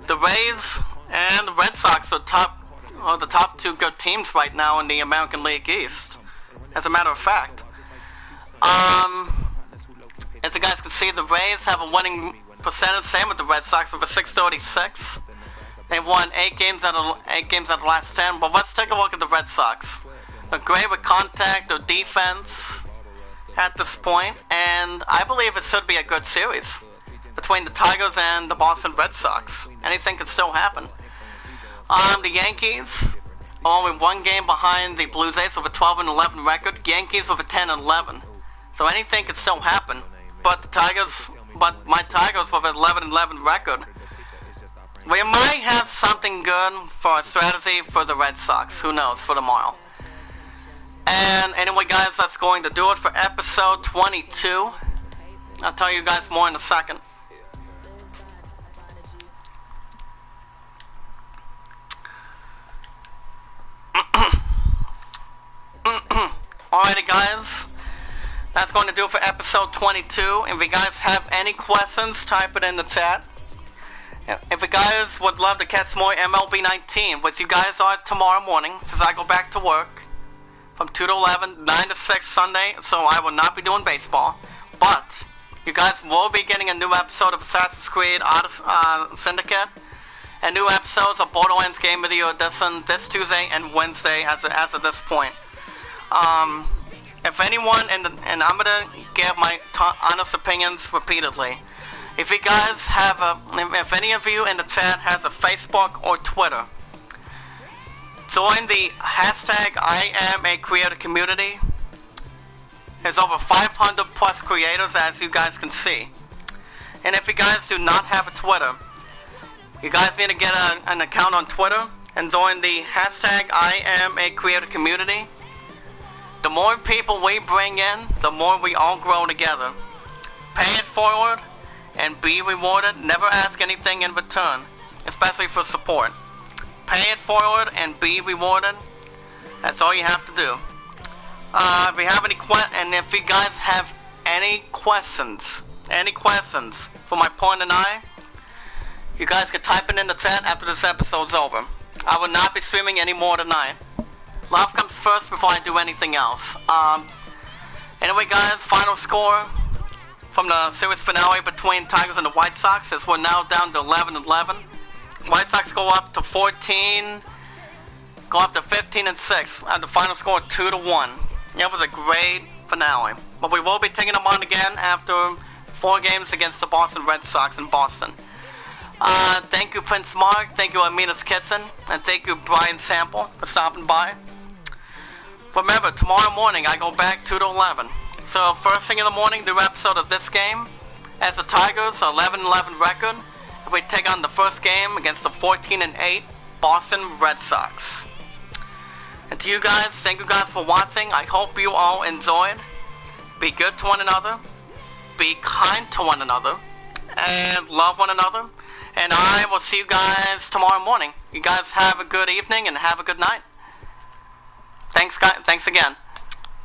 the Rays and the Red Sox are the top two good teams right now in the American League East. As a matter of fact, as you guys can see, the Rays have a winning percentage, same with the Red Sox with a 636. They won 8 games out of the last 10. But let's take a look at the Red Sox. They're great with contact or defense at this point, and I believe it should be a good series between the Tigers and the Boston Red Sox. Anything could still happen. The Yankees are only 1 game behind the Blue Jays with a 12 and 11 record. Yankees with a 10 and 11. So anything could still happen. But my Tigers with an 11 and 11 record. We might have something good for a strategy for the Red Sox. Who knows, for tomorrow. And anyway, guys, that's going to do it for episode 22. I'll tell you guys more in a second. Alrighty, guys. That's going to do it for episode 22. If you guys have any questions, type it in the chat. If you guys would love to catch more MLB 19, which you guys are tomorrow morning, since I go back to work from 2 to 11, 9 to 6 Sunday, so I will not be doing baseball. But you guys will be getting a new episode of Assassin's Creed Syndicate, and new episodes of Borderlands Game of the Year Edition this Tuesday and Wednesday as of this point. If anyone, and I'm gonna give my honest opinions repeatedly. If you guys have if any of you in the chat has a Facebook or Twitter, join the hashtag #IamACreator community. There's over 500 plus creators, as you guys can see. And if you guys do not have a Twitter, you guys need to get an account on Twitter and join the hashtag #IamACreator community. The more people we bring in, the more we all grow together. Pay it forward and be rewarded. Never ask anything in return, especially for support. Pay it forward and be rewarded. That's all you have to do. If you have if you guys have any questions for my point and I, you guys can type it in the chat after this episode's over. I will not be streaming any more tonight. Love comes first before I do anything else. Anyway, guys, final score from the series finale between Tigers and the White Sox is we're now down to 11-11. White Sox go up to 15, go up to 15 and 6, and the final score 2-1. It was a great finale. But we will be taking them on again after 4 games against the Boston Red Sox in Boston. Thank you, Prince Mark. Thank you, Amina's Kitchen, and thank you, Brian Sample, for stopping by. Remember, tomorrow morning I go back 2 to 11. So first thing in the morning, new episode of this game. As the Tigers, 11-11 record, we take on the first game against the 14-8 Boston Red Sox. And to you guys, thank you guys for watching. I hope you all enjoyed. Be good to one another. Be kind to one another. And love one another. And I will see you guys tomorrow morning. You guys have a good evening and have a good night. Thanks, guys. Thanks again.